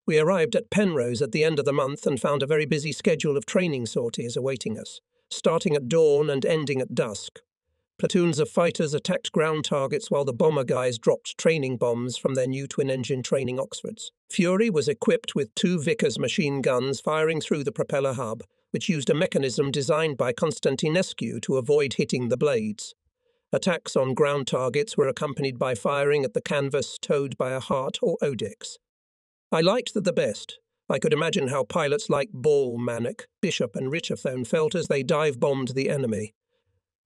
Speaker 1: We arrived at Penrose at the end of the month and found a very busy schedule of training sorties awaiting us, starting at dawn and ending at dusk. Platoons of fighters attacked ground targets while the bomber guys dropped training bombs from their new twin-engine training Oxfords. Fury was equipped with 2 Vickers machine guns firing through the propeller hub, which used a mechanism designed by Constantinescu to avoid hitting the blades. Attacks on ground targets were accompanied by firing at the canvas towed by a Hart or Odex. I liked that the best. I could imagine how pilots like Ball, Manick, Bishop and Richardson felt as they dive-bombed the enemy.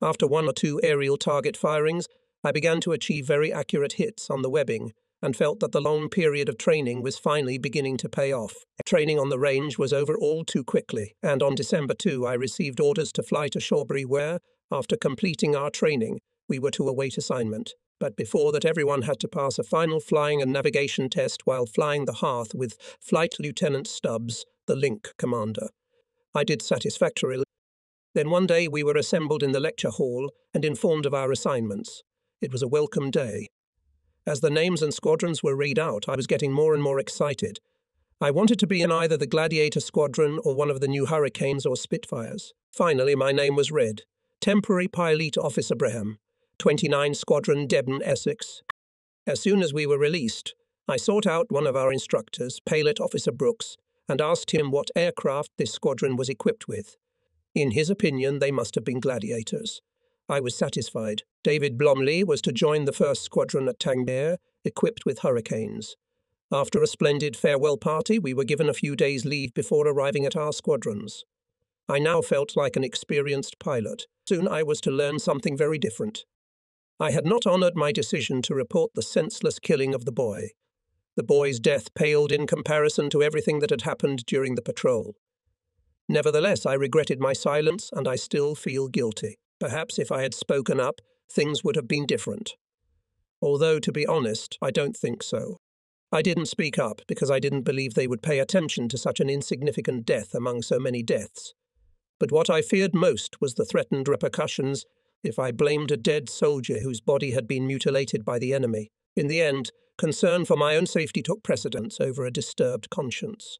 Speaker 1: After 1 or 2 aerial target firings, I began to achieve very accurate hits on the webbing and felt that the long period of training was finally beginning to pay off. Training on the range was over all too quickly, and on December 2 I received orders to fly to Shawbury where, after completing our training, we were to await assignment. But before that everyone had to pass a final flying and navigation test while flying the Hearth with Flight Lieutenant Stubbs, the Link commander. I did satisfactorily. Then one day we were assembled in the lecture hall and informed of our assignments. It was a welcome day. As the names and squadrons were read out, I was getting more and more excited. I wanted to be in either the Gladiator Squadron or one of the new Hurricanes or Spitfires. Finally, my name was read. Temporary Pilot Officer Braham, 29 Squadron Debden, Essex. As soon as we were released, I sought out one of our instructors, Pilot Officer Brooks, and asked him what aircraft this squadron was equipped with. In his opinion, they must have been Gladiators. I was satisfied. David Blomley was to join the 1st Squadron at Tangier, equipped with Hurricanes. After a splendid farewell party, we were given a few days' leave before arriving at our squadrons. I now felt like an experienced pilot. Soon I was to learn something very different. I had not honoured my decision to report the senseless killing of the boy. The boy's death paled in comparison to everything that had happened during the patrol. Nevertheless, I regretted my silence, and I still feel guilty. Perhaps if I had spoken up, things would have been different. Although, to be honest, I don't think so. I didn't speak up because I didn't believe they would pay attention to such an insignificant death among so many deaths. But what I feared most was the threatened repercussions if I blamed a dead soldier whose body had been mutilated by the enemy. In the end, concern for my own safety took precedence over a disturbed conscience.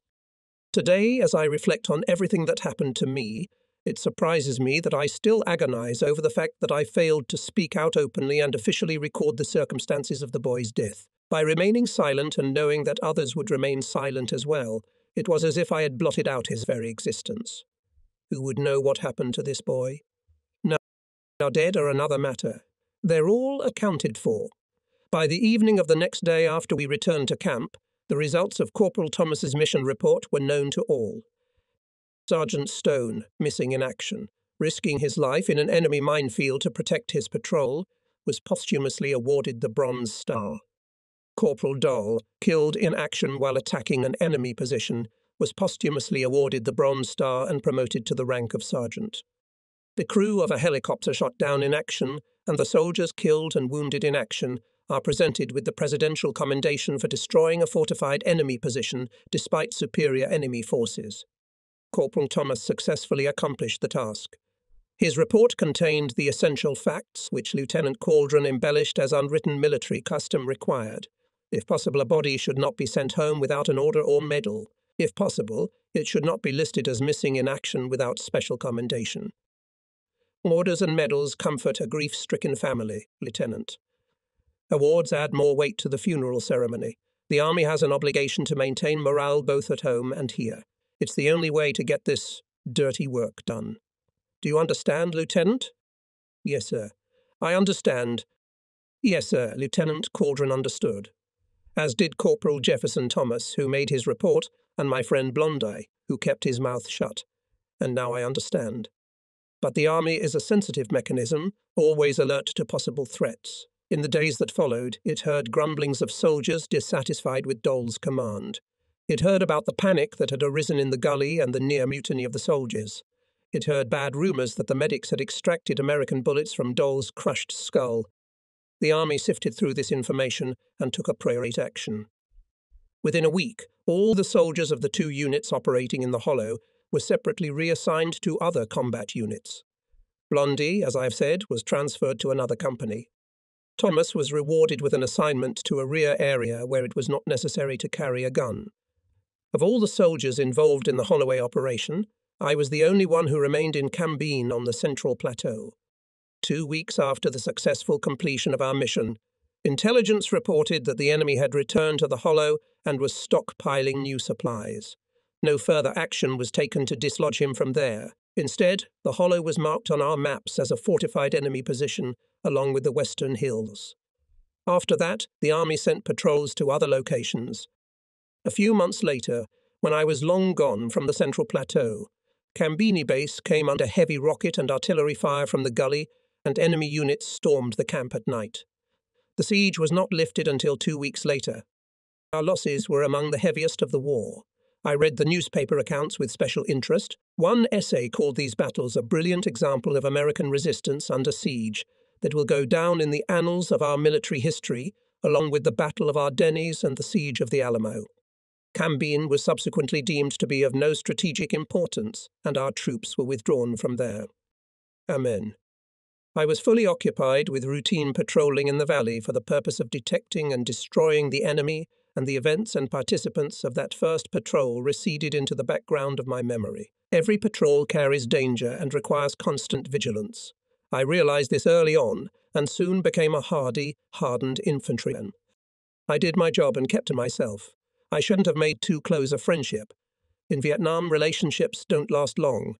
Speaker 1: Today, as I reflect on everything that happened to me, it surprises me that I still agonize over the fact that I failed to speak out openly and officially record the circumstances of the boy's death. By remaining silent and knowing that others would remain silent as well, it was as if I had blotted out his very existence. Who would know what happened to this boy? Now dead are another matter. They're all accounted for. By the evening of the next day after we returned to camp, the results of Corporal Thomas's mission report were known to all. Sergeant Stone, missing in action, risking his life in an enemy minefield to protect his patrol, was posthumously awarded the Bronze Star. Corporal Doll, killed in action while attacking an enemy position, was posthumously awarded the Bronze Star and promoted to the rank of sergeant. The crew of a helicopter shot down in action and the soldiers killed and wounded in action are presented with the Presidential Commendation for destroying a fortified enemy position despite superior enemy forces. Corporal Thomas successfully accomplished the task. His report contained the essential facts which Lieutenant Cauldron embellished as unwritten military custom required. If possible, a body should not be sent home without an order or medal. If possible, it should not be listed as missing in action without special commendation. Orders and medals comfort a grief-stricken family, Lieutenant. Awards add more weight to the funeral ceremony. The Army has an obligation to maintain morale both at home and here. It's the only way to get this dirty work done. Do you understand, Lieutenant? Yes, sir. I understand. Yes, sir, Lieutenant Cauldron understood. As did Corporal Jefferson Thomas, who made his report, and my friend Blondie, who kept his mouth shut. And now I understand. But the Army is a sensitive mechanism, always alert to possible threats. In the days that followed, it heard grumblings of soldiers dissatisfied with Dole's command. It heard about the panic that had arisen in the gully and the near mutiny of the soldiers. It heard bad rumours that the medics had extracted American bullets from Dole's crushed skull. The Army sifted through this information and took appropriate action. Within a week, all the soldiers of the 2 units operating in the Hollow were separately reassigned to other combat units. Blondie, as I've said, was transferred to another company. Thomas was rewarded with an assignment to a rear area where it was not necessary to carry a gun. Of all the soldiers involved in the Holloway operation, I was the only one who remained in Cambine on the Central Plateau. 2 weeks after the successful completion of our mission, intelligence reported that the enemy had returned to the Hollow and was stockpiling new supplies. No further action was taken to dislodge him from there. Instead, the Hollow was marked on our maps as a fortified enemy position along with the Western Hills. After that, the Army sent patrols to other locations. A few months later, when I was long gone from the Central Plateau, Cambini Base came under heavy rocket and artillery fire from the gully, and enemy units stormed the camp at night. The siege was not lifted until 2 weeks later. Our losses were among the heaviest of the war. I read the newspaper accounts with special interest. One essay called these battles a brilliant example of American resistance under siege that will go down in the annals of our military history, along with the Battle of Ardennes and the Siege of the Alamo. Cambine was subsequently deemed to be of no strategic importance, and our troops were withdrawn from there. Amen. I was fully occupied with routine patrolling in the valley for the purpose of detecting and destroying the enemy, and the events and participants of that first patrol receded into the background of my memory. Every patrol carries danger and requires constant vigilance. I realized this early on, and soon became a hardy, hardened infantryman. I did my job and kept to myself. I shouldn't have made too close a friendship. In Vietnam, relationships don't last long.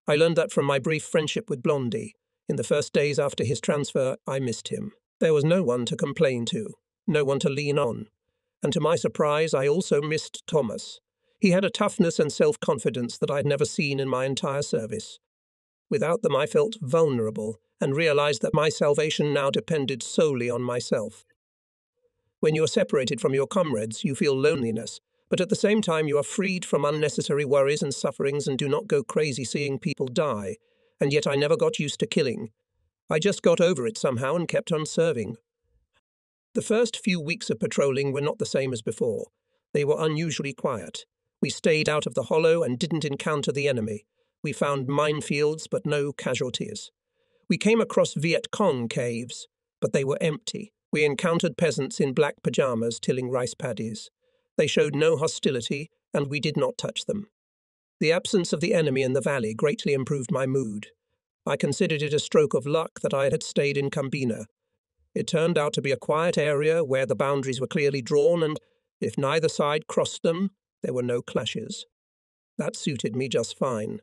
Speaker 1: I learned that from my brief friendship with Blondie. In the first days after his transfer, I missed him. There was no one to complain to, no one to lean on. And to my surprise, I also missed Thomas. He had a toughness and self-confidence that I'd never seen in my entire service. Without them, I felt vulnerable and realized that my salvation now depended solely on myself. When you are separated from your comrades, you feel loneliness, but at the same time you are freed from unnecessary worries and sufferings and do not go crazy seeing people die. And yet I never got used to killing. I just got over it somehow and kept on serving. The first few weeks of patrolling were not the same as before. They were unusually quiet. We stayed out of the hollow and didn't encounter the enemy. We found minefields, but no casualties. We came across Viet Cong caves, but they were empty. We encountered peasants in black pajamas tilling rice paddies. They showed no hostility, and we did not touch them. The absence of the enemy in the valley greatly improved my mood. I considered it a stroke of luck that I had stayed in Kambina. It turned out to be a quiet area where the boundaries were clearly drawn, and if neither side crossed them, there were no clashes. That suited me just fine.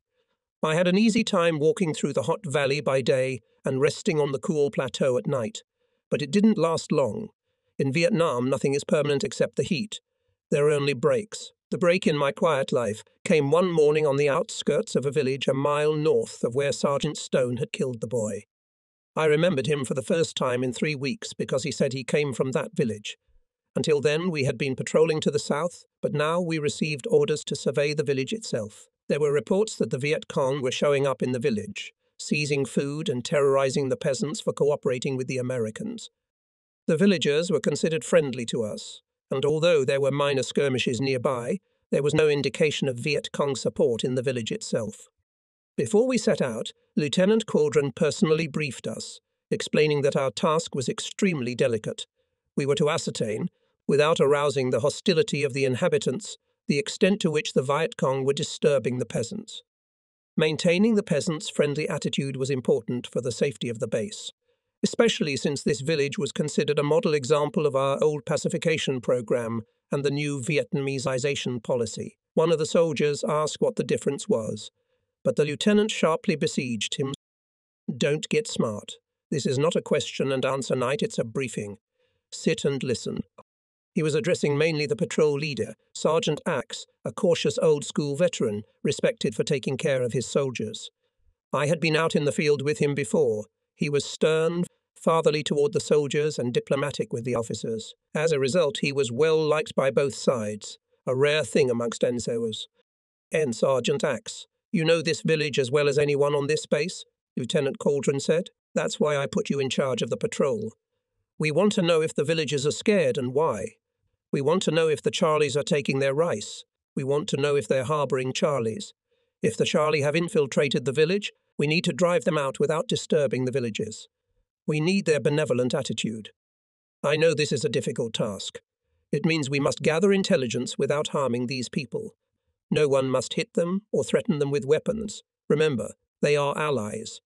Speaker 1: I had an easy time walking through the hot valley by day and resting on the cool plateau at night. But it didn't last long. In Vietnam, nothing is permanent except the heat. There are only breaks. The break in my quiet life came one morning on the outskirts of a village a mile north of where Sergeant Stone had killed the boy. I remembered him for the first time in 3 weeks because he said he came from that village. Until then, we had been patrolling to the south, but now we received orders to survey the village itself. There were reports that the Viet Cong were showing up in the village, seizing food and terrorizing the peasants for cooperating with the Americans. The villagers were considered friendly to us, and although there were minor skirmishes nearby, there was no indication of Viet Cong support in the village itself. Before we set out, Lieutenant Caudron personally briefed us, explaining that our task was extremely delicate. We were to ascertain, without arousing the hostility of the inhabitants, the extent to which the Viet Cong were disturbing the peasants. Maintaining the peasants' friendly attitude was important for the safety of the base, especially since this village was considered a model example of our old pacification program and the new Vietnamesization policy. One of the soldiers asked what the difference was, but the lieutenant sharply besieged him. Don't get smart. This is not a question and answer night, it's a briefing. Sit and listen. He was addressing mainly the patrol leader, Sergeant Axe, a cautious old-school veteran, respected for taking care of his soldiers. I had been out in the field with him before. He was stern, fatherly toward the soldiers, and diplomatic with the officers. As a result, he was well liked by both sides, a rare thing amongst NSOers. And Sergeant Axe, you know this village as well as anyone on this base, Lieutenant Caudron said. That's why I put you in charge of the patrol. We want to know if the villagers are scared and why. We want to know if the Charlies are taking their rice. We want to know if they're harboring Charlies. If the Charlie have infiltrated the village, we need to drive them out without disturbing the villagers. We need their benevolent attitude. I know this is a difficult task. It means we must gather intelligence without harming these people. No one must hit them or threaten them with weapons. Remember, they are allies.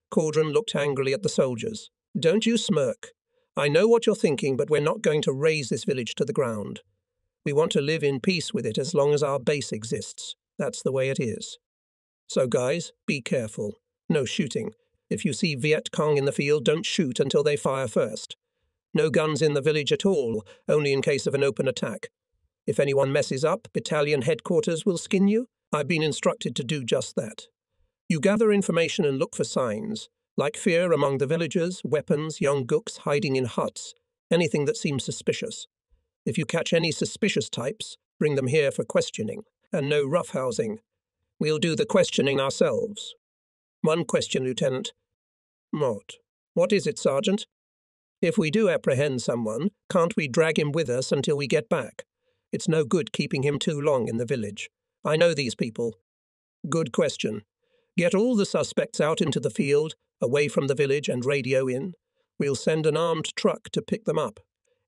Speaker 1: Caudron looked angrily at the soldiers. Don't you smirk. I know what you're thinking, but we're not going to raze this village to the ground. We want to live in peace with it as long as our base exists. That's the way it is. So guys, be careful. No shooting. If you see Viet Cong in the field, don't shoot until they fire first. No guns in the village at all, only in case of an open attack. If anyone messes up, battalion headquarters will skin you. I've been instructed to do just that. You gather information and look for signs, like fear among the villagers, weapons, young gooks hiding in huts, anything that seems suspicious. If you catch any suspicious types, bring them here for questioning, and no roughhousing. We'll do the questioning ourselves. One question, Lieutenant. What is it, Sergeant? If we do apprehend someone, can't we drag him with us until we get back? It's no good keeping him too long in the village. I know these people. Good question. Get all the suspects out into the field, away from the village, and radio in. We'll send an armed truck to pick them up.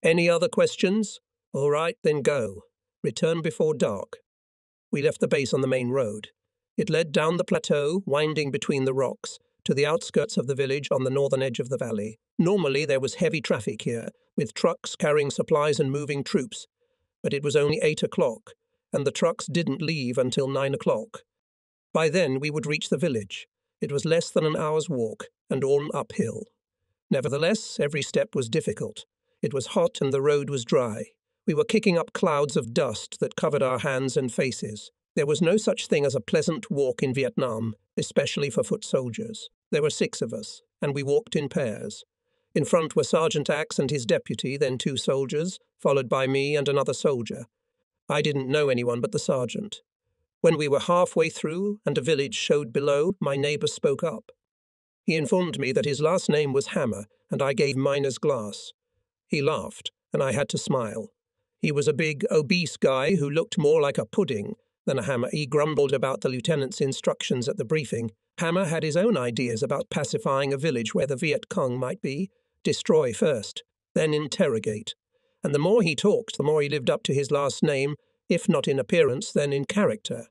Speaker 1: Any other questions? All right, then go. Return before dark. We left the base on the main road. It led down the plateau, winding between the rocks, to the outskirts of the village on the northern edge of the valley. Normally there was heavy traffic here, with trucks carrying supplies and moving troops. But it was only 8 o'clock, and the trucks didn't leave until 9 o'clock. By then we would reach the village. It was less than an hour's walk, and all uphill. Nevertheless, every step was difficult. It was hot and the road was dry. We were kicking up clouds of dust that covered our hands and faces. There was no such thing as a pleasant walk in Vietnam, especially for foot soldiers. There were 6 of us, and we walked in pairs. In front were Sergeant Axe and his deputy, then 2 soldiers, followed by me and another soldier. I didn't know anyone but the sergeant. When we were halfway through and a village showed below, my neighbour spoke up. He informed me that his last name was Hammer, and I gave mine as Glass. He laughed, and I had to smile. He was a big, obese guy who looked more like a pudding than a hammer. He grumbled about the lieutenant's instructions at the briefing. Hammer had his own ideas about pacifying a village where the Viet Cong might be. Destroy first, then interrogate. And the more he talked, the more he lived up to his last name, if not in appearance, then in character.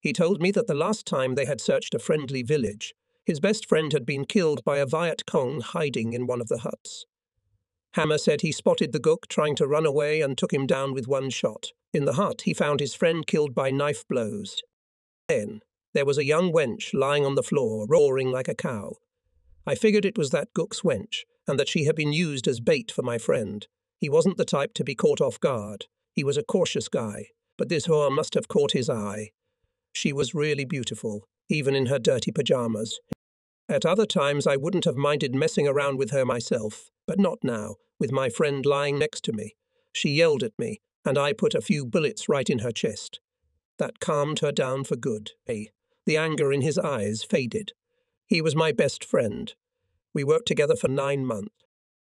Speaker 1: He told me that the last time they had searched a friendly village, his best friend had been killed by a Viet Cong hiding in one of the huts. Hammer said he spotted the Guk trying to run away and took him down with 1 shot. In the hut, he found his friend killed by knife blows. Then, there was a young wench lying on the floor, roaring like a cow. I figured it was that Guk's wench, and that she had been used as bait for my friend. He wasn't the type to be caught off guard. He was a cautious guy, but this whore must have caught his eye. She was really beautiful, even in her dirty pajamas. At other times I wouldn't have minded messing around with her myself, but not now, with my friend lying next to me. She yelled at me, and I put a few bullets right in her chest. That calmed her down for good. The anger in his eyes faded. He was my best friend. We worked together for 9 months.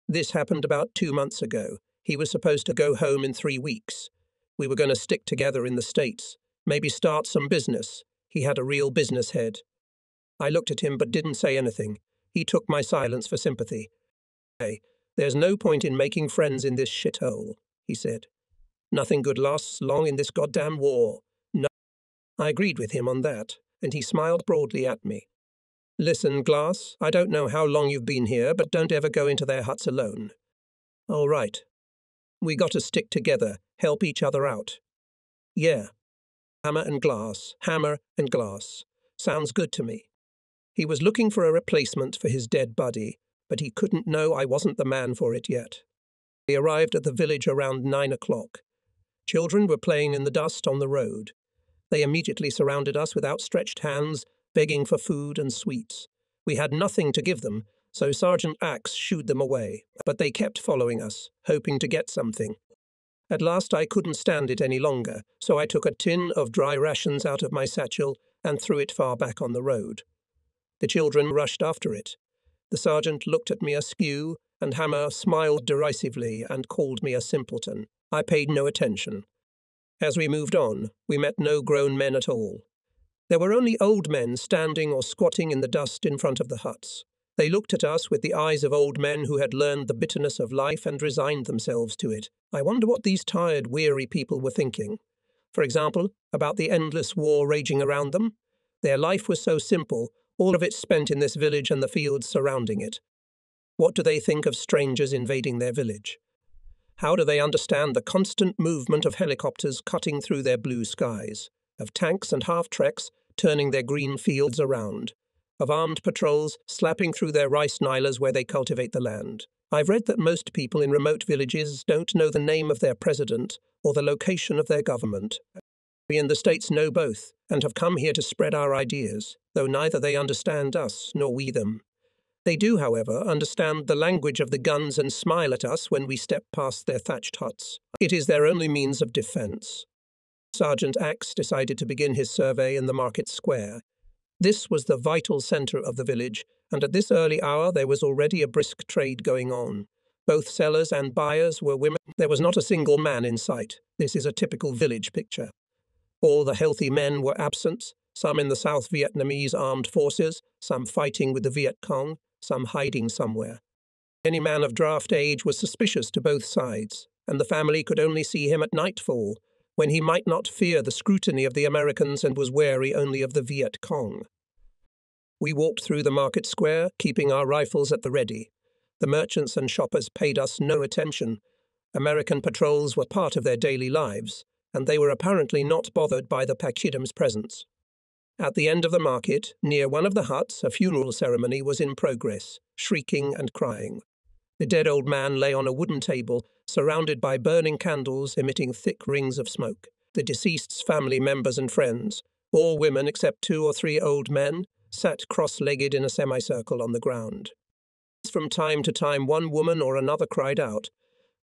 Speaker 1: This happened about 2 months ago. He was supposed to go home in 3 weeks. We were going to stick together in the States, maybe start some business. He had a real business head. I looked at him but didn't say anything. He took my silence for sympathy. "Hey, there's no point in making friends in this shithole," he said. "Nothing good lasts long in this goddamn war." No. I agreed with him on that, and he smiled broadly at me. "Listen, Glass, I don't know how long you've been here, but don't ever go into their huts alone." "All right. We got to stick together, help each other out." "Yeah. Hammer and Glass, Hammer and Glass. Sounds good to me." He was looking for a replacement for his dead buddy, but he couldn't know I wasn't the man for it yet. We arrived at the village around 9 o'clock. Children were playing in the dust on the road. They immediately surrounded us with outstretched hands, begging for food and sweets. We had nothing to give them, so Sergeant Axe shooed them away, but they kept following us, hoping to get something. At last I couldn't stand it any longer, so I took a tin of dry rations out of my satchel and threw it far back on the road. The children rushed after it. The sergeant looked at me askew, and Hammer smiled derisively and called me a simpleton. I paid no attention. As we moved on, we met no grown men at all. There were only old men standing or squatting in the dust in front of the huts. They looked at us with the eyes of old men who had learned the bitterness of life and resigned themselves to it. I wonder what these tired, weary people were thinking. For example, about the endless war raging around them. Their life was so simple, all of it spent in this village and the fields surrounding it. What do they think of strangers invading their village? How do they understand the constant movement of helicopters cutting through their blue skies, of tanks and half-treks turning their green fields around, of armed patrols slapping through their rice nilas where they cultivate the land? I've read that most people in remote villages don't know the name of their president or the location of their government. We in the States know both, and have come here to spread our ideas, though neither they understand us nor we them. They do, however, understand the language of the guns and smile at us when we step past their thatched huts. It is their only means of defence. Sergeant Axe decided to begin his survey in the market square. This was the vital centre of the village, and at this early hour there was already a brisk trade going on. Both sellers and buyers were women. There was not a single man in sight. This is a typical village picture. All the healthy men were absent, some in the South Vietnamese armed forces, some fighting with the Viet Cong, some hiding somewhere. Any man of draft age was suspicious to both sides, and the family could only see him at nightfall, when he might not fear the scrutiny of the Americans and was wary only of the Viet Cong. We walked through the market square, keeping our rifles at the ready. The merchants and shoppers paid us no attention. American patrols were part of their daily lives. and they were apparently not bothered by the Pakidam's presence. At the end of the market, near one of the huts, a funeral ceremony was in progress, shrieking and crying. The dead old man lay on a wooden table, surrounded by burning candles emitting thick rings of smoke. The deceased's family members and friends, all women except 2 or 3 old men, sat cross-legged in a semicircle on the ground. From time to time one woman or another cried out,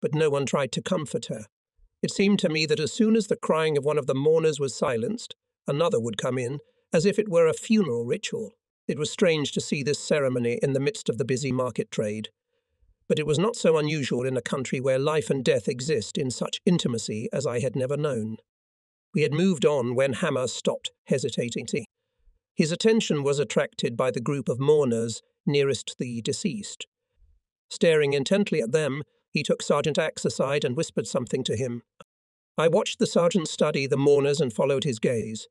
Speaker 1: but no one tried to comfort her. It seemed to me that as soon as the crying of one of the mourners was silenced, another would come in, as if it were a funeral ritual. It was strange to see this ceremony in the midst of the busy market trade. But it was not so unusual in a country where life and death exist in such intimacy as I had never known. We had moved on when Hammer stopped, hesitating. His attention was attracted by the group of mourners nearest the deceased. Staring intently at them, he took Sergeant Axe aside and whispered something to him. I watched the sergeant study the mourners and followed his gaze.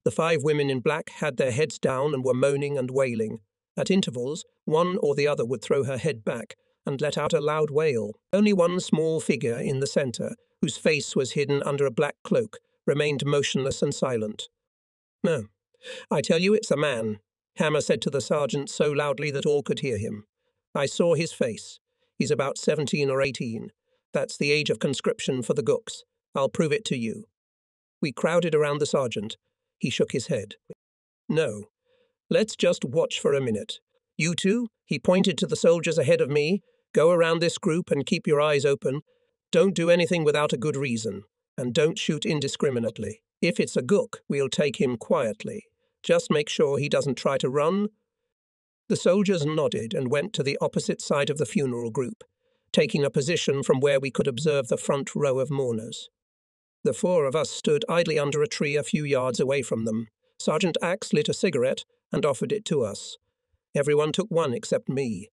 Speaker 1: The 5 women in black had their heads down and were moaning and wailing. At intervals, one or the other would throw her head back and let out a loud wail. Only one small figure in the centre, whose face was hidden under a black cloak, remained motionless and silent. No, I tell you it's a man, Hammer said to the sergeant so loudly that all could hear him. I saw his face. He's about 17 or 18. That's the age of conscription for the Gooks. I'll prove it to you. We crowded around the sergeant. He shook his head. No. Let's just watch for a minute. You two, he pointed to the soldiers ahead of me, go around this group and keep your eyes open. Don't do anything without a good reason, and don't shoot indiscriminately. If it's a Gook, we'll take him quietly. Just make sure he doesn't try to run. The soldiers nodded and went to the opposite side of the funeral group, taking a position from where we could observe the front row of mourners. The 4 of us stood idly under a tree a few yards away from them. Sergeant Axe lit a cigarette and offered it to us. Everyone took one except me.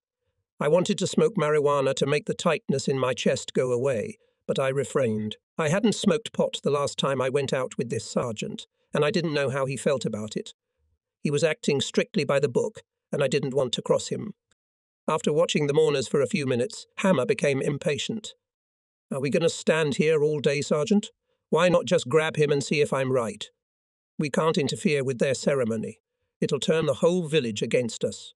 Speaker 1: I wanted to smoke marijuana to make the tightness in my chest go away, but I refrained. I hadn't smoked pot the last time I went out with this sergeant, and I didn't know how he felt about it. He was acting strictly by the book, and I didn't want to cross him. After watching the mourners for a few minutes, Hammer became impatient. Are we going to stand here all day, Sergeant? Why not just grab him and see if I'm right? We can't interfere with their ceremony. It'll turn the whole village against us.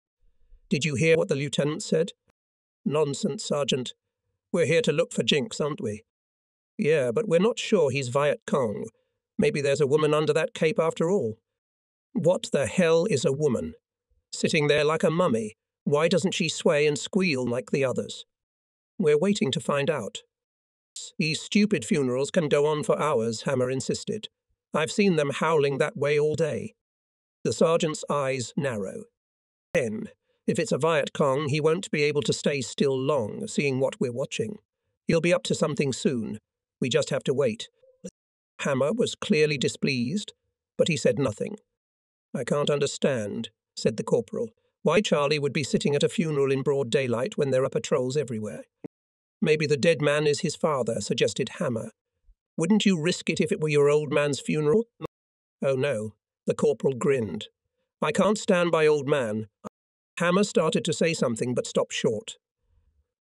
Speaker 1: Did you hear what the lieutenant said? Nonsense, Sergeant. We're here to look for Jinx, aren't we? Yeah, but we're not sure he's Viet Cong. Maybe there's a woman under that cape after all. What the hell is a woman? Sitting there like a mummy. Why doesn't she sway and squeal like the others? We're waiting to find out. These stupid funerals can go on for hours, Hammer insisted. I've seen them howling that way all day. The sergeant's eyes narrow. Then, if it's a Viet Cong, he won't be able to stay still long, seeing what we're watching. He'll be up to something soon. We just have to wait. Hammer was clearly displeased, but he said nothing. I can't understand, said the corporal, why Charlie would be sitting at a funeral in broad daylight when there are patrols everywhere. Maybe the dead man is his father, suggested Hammer. Wouldn't you risk it if it were your old man's funeral? Oh no, the corporal grinned. I can't stand by old man. Hammer started to say something but stopped short.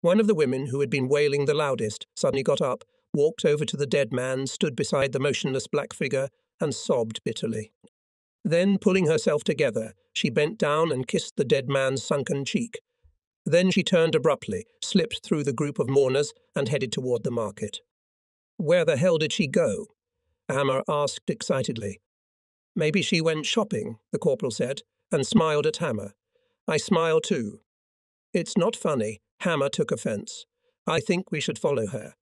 Speaker 1: One of the women, who had been wailing the loudest, suddenly got up, walked over to the dead man, stood beside the motionless black figure, and sobbed bitterly. Then, pulling herself together, she bent down and kissed the dead man's sunken cheek. Then she turned abruptly, slipped through the group of mourners, and headed toward the market. Where the hell did she go? Hammer asked excitedly. Maybe she went shopping, the corporal said, and smiled at Hammer. I smiled too. It's not funny, Hammer took offence. I think we should follow her.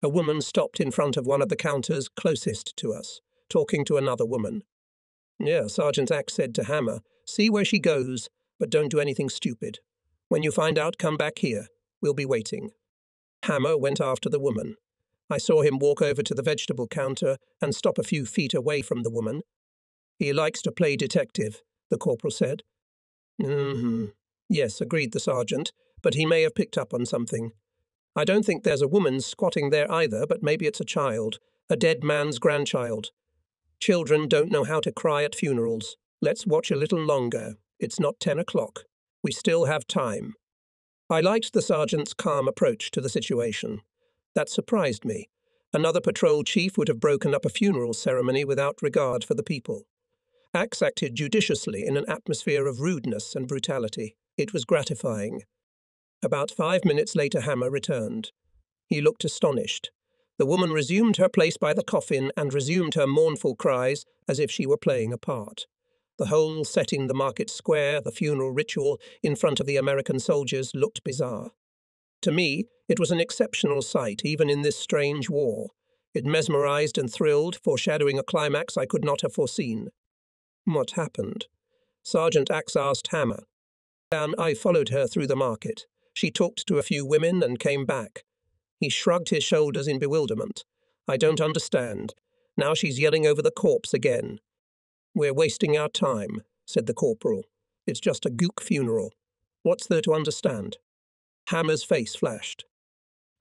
Speaker 1: A woman stopped in front of one of the counters closest to us, talking to another woman. Yeah, Sergeant Axe said to Hammer, see where she goes, but don't do anything stupid. When you find out, come back here. We'll be waiting. Hammer went after the woman. I saw him walk over to the vegetable counter and stop a few feet away from the woman. He likes to play detective, the corporal said. Yes, agreed the sergeant, but he may have picked up on something. I don't think there's a woman squatting there either, but maybe it's a child, a dead man's grandchild. Children don't know how to cry at funerals. Let's watch a little longer. It's not 10 o'clock. We still have time. I liked the sergeant's calm approach to the situation. That surprised me. Another patrol chief would have broken up a funeral ceremony without regard for the people. Axe acted judiciously in an atmosphere of rudeness and brutality. It was gratifying. About 5 minutes later, Hammer returned. He looked astonished. The woman resumed her place by the coffin and resumed her mournful cries as if she were playing a part. The whole setting, the market square, the funeral ritual in front of the American soldiers, looked bizarre. To me, it was an exceptional sight, even in this strange war. It mesmerized and thrilled, foreshadowing a climax I could not have foreseen. What happened? Sergeant Axe asked Hammer. I followed her through the market. She talked to a few women and came back. He shrugged his shoulders in bewilderment. I don't understand. Now she's yelling over the corpse again. We're wasting our time, said the corporal. It's just a gook funeral. What's there to understand? Hammer's face flashed.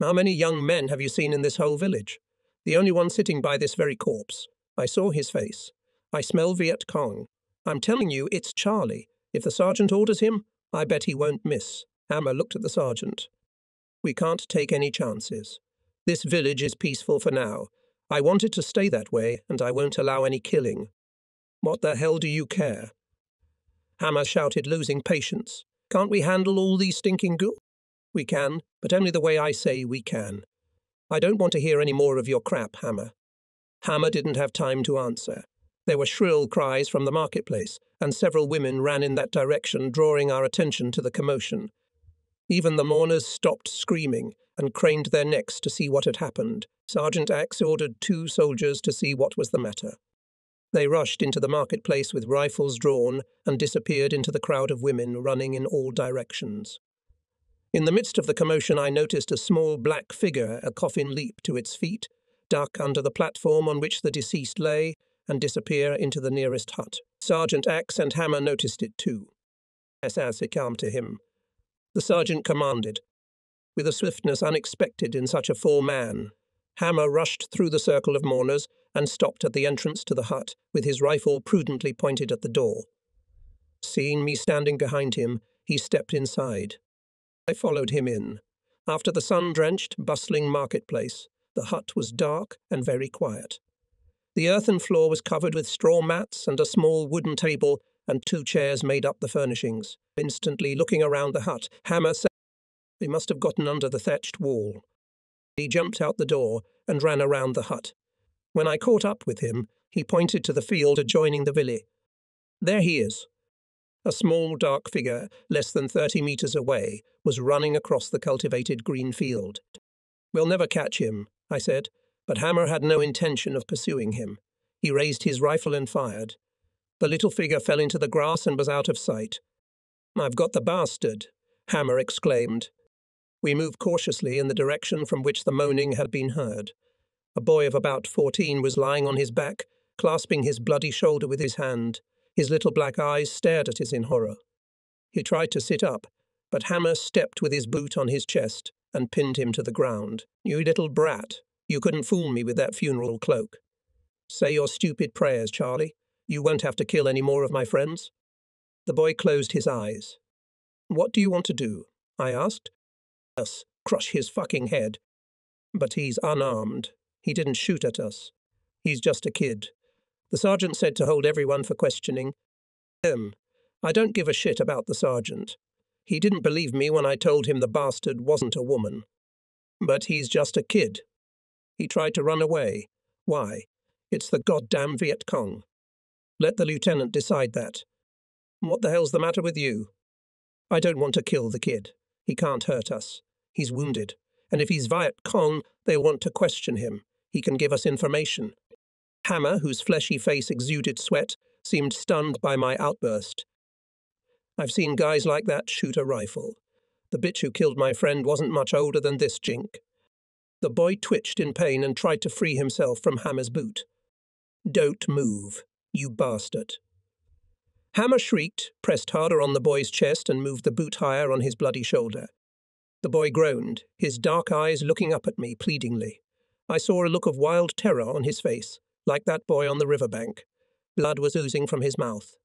Speaker 1: How many young men have you seen in this whole village? The only one sitting by this very corpse. I saw his face. I smell Viet Cong. I'm telling you, it's Charlie. If the sergeant orders him, I bet he won't miss. Hammer looked at the sergeant. We can't take any chances. This village is peaceful for now. I want it to stay that way, and I won't allow any killing. What the hell do you care? Hammer shouted, losing patience. Can't we handle all these stinking ghouls? We can, but only the way I say we can. I don't want to hear any more of your crap, Hammer. Hammer didn't have time to answer. There were shrill cries from the marketplace, and several women ran in that direction, drawing our attention to the commotion. Even the mourners stopped screaming and craned their necks to see what had happened. Sergeant Axe ordered 2 soldiers to see what was the matter. They rushed into the marketplace with rifles drawn and disappeared into the crowd of women running in all directions. In the midst of the commotion, I noticed a small black figure, a coffin, leap to its feet, duck under the platform on which the deceased lay, and disappear into the nearest hut. Sergeant Axe and Hammer noticed it too. As it came to him. The sergeant commanded. With a swiftness unexpected in such a 4-man, Hammer rushed through the circle of mourners and stopped at the entrance to the hut, with his rifle prudently pointed at the door. Seeing me standing behind him, he stepped inside. I followed him in. After the sun-drenched, bustling marketplace, the hut was dark and very quiet. The earthen floor was covered with straw mats, and a small wooden table and 2 chairs made up the furnishings. Instantly looking around the hut, Hammer said, "They must have gotten under the thatched wall." He jumped out the door and ran around the hut. When I caught up with him, he pointed to the field adjoining the villa. There he is. A small, dark figure, less than 30 meters away, was running across the cultivated green field. We'll never catch him, I said, but Hammer had no intention of pursuing him. He raised his rifle and fired. The little figure fell into the grass and was out of sight. I've got the bastard, Hammer exclaimed. We moved cautiously in the direction from which the moaning had been heard. A boy of about 14 was lying on his back, clasping his bloody shoulder with his hand. His little black eyes stared at us in horror. He tried to sit up, but Hammer stepped with his boot on his chest and pinned him to the ground. You little brat, you couldn't fool me with that funeral cloak. Say your stupid prayers, Charlie. You won't have to kill any more of my friends. The boy closed his eyes. What do you want to do? I asked. Us, crush his fucking head. But he's unarmed. He didn't shoot at us. He's just a kid. The sergeant said to hold everyone for questioning. I don't give a shit about the sergeant. He didn't believe me when I told him the bastard wasn't a woman. But he's just a kid. He tried to run away. Why? It's the goddamn Viet Cong. Let the lieutenant decide that. What the hell's the matter with you? I don't want to kill the kid. He can't hurt us. He's wounded. And if he's Viet Cong, they'll want to question him. He can give us information. Hammer, whose fleshy face exuded sweat, seemed stunned by my outburst. I've seen guys like that shoot a rifle. The bitch who killed my friend wasn't much older than this jink. The boy twitched in pain and tried to free himself from Hammer's boot. Don't move, you bastard. Hammer shrieked, pressed harder on the boy's chest and moved the boot higher on his bloody shoulder. The boy groaned, his dark eyes looking up at me pleadingly. I saw a look of wild terror on his face, like that boy on the riverbank. Blood was oozing from his mouth.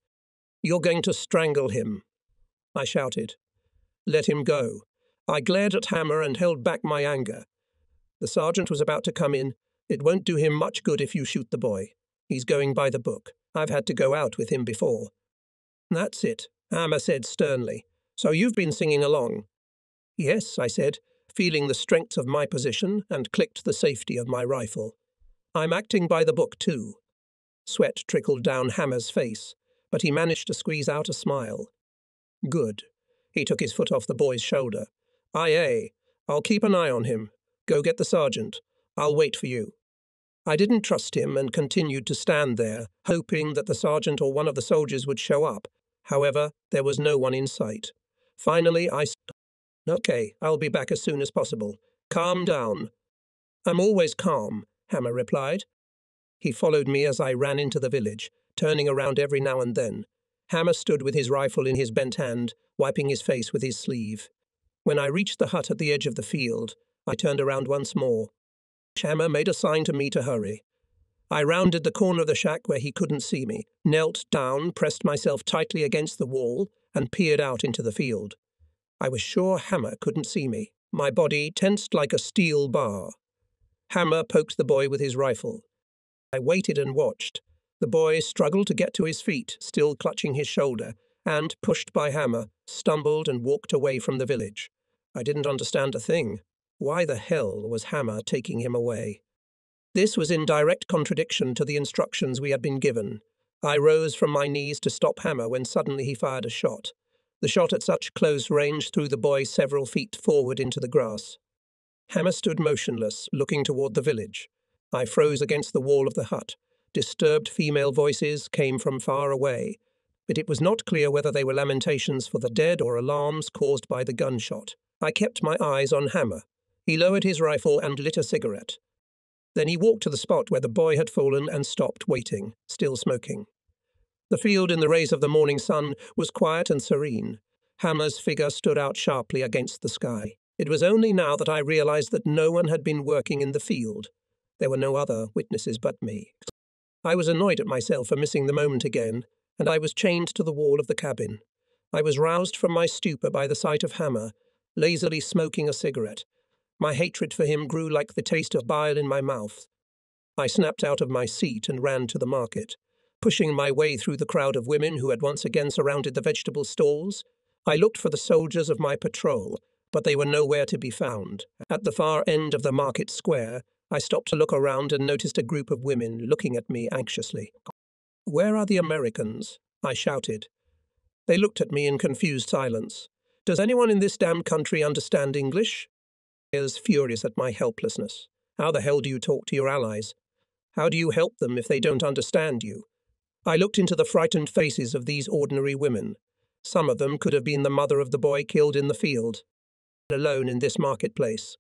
Speaker 1: You're going to strangle him, I shouted. Let him go. I glared at Hammer and held back my anger. The sergeant was about to come in, It won't do him much good if you shoot the boy. He's going by the book. I've had to go out with him before. That's it, Hammer said sternly. So you've been singing along? Yes, I said, feeling the strength of my position, and clicked the safety of my rifle. I'm acting by the book too. Sweat trickled down Hammer's face, but he managed to squeeze out a smile. Good. He took his foot off the boy's shoulder. Aye, aye. I'll keep an eye on him. Go get the sergeant. I'll wait for you. I didn't trust him and continued to stand there, hoping that the sergeant or one of the soldiers would show up. However, there was no one in sight. Finally, I said, Okay, I'll be back as soon as possible. Calm down. I'm always calm, Hammer replied. He followed me as I ran into the village, turning around every now and then. Hammer stood with his rifle in his bent hand, wiping his face with his sleeve. When I reached the hut at the edge of the field, I turned around once more. Hammer made a sign to me to hurry. I rounded the corner of the shack where he couldn't see me, knelt down, pressed myself tightly against the wall, and peered out into the field. I was sure Hammer couldn't see me, my body tensed like a steel bar. Hammer poked the boy with his rifle. I waited and watched. The boy struggled to get to his feet, still clutching his shoulder, and, pushed by Hammer, stumbled and walked away from the village. I didn't understand a thing. Why the hell was Hammer taking him away? This was in direct contradiction to the instructions we had been given. I rose from my knees to stop Hammer when suddenly he fired a shot. The shot at such close range threw the boy several feet forward into the grass. Hammer stood motionless, looking toward the village. I froze against the wall of the hut. Disturbed female voices came from far away, but it was not clear whether they were lamentations for the dead or alarms caused by the gunshot. I kept my eyes on Hammer. He lowered his rifle and lit a cigarette. Then he walked to the spot where the boy had fallen and stopped, waiting, still smoking. The field in the rays of the morning sun was quiet and serene. Hammer's figure stood out sharply against the sky. It was only now that I realized that no one had been working in the field. There were no other witnesses but me. I was annoyed at myself for missing the moment again, and I was chained to the wall of the cabin. I was roused from my stupor by the sight of Hammer, lazily smoking a cigarette. My hatred for him grew like the taste of bile in my mouth. I snapped out of my seat and ran to the market. Pushing my way through the crowd of women who had once again surrounded the vegetable stalls, I looked for the soldiers of my patrol, but they were nowhere to be found. At the far end of the market square, I stopped to look around and noticed a group of women looking at me anxiously. "Where are the Americans?" I shouted. They looked at me in confused silence. "Does anyone in this damn country understand English?" I was furious at my helplessness. How the hell do you talk to your allies? How do you help them if they don't understand you? I looked into the frightened faces of these ordinary women. Some of them could have been the mother of the boy killed in the field. Alone in this marketplace.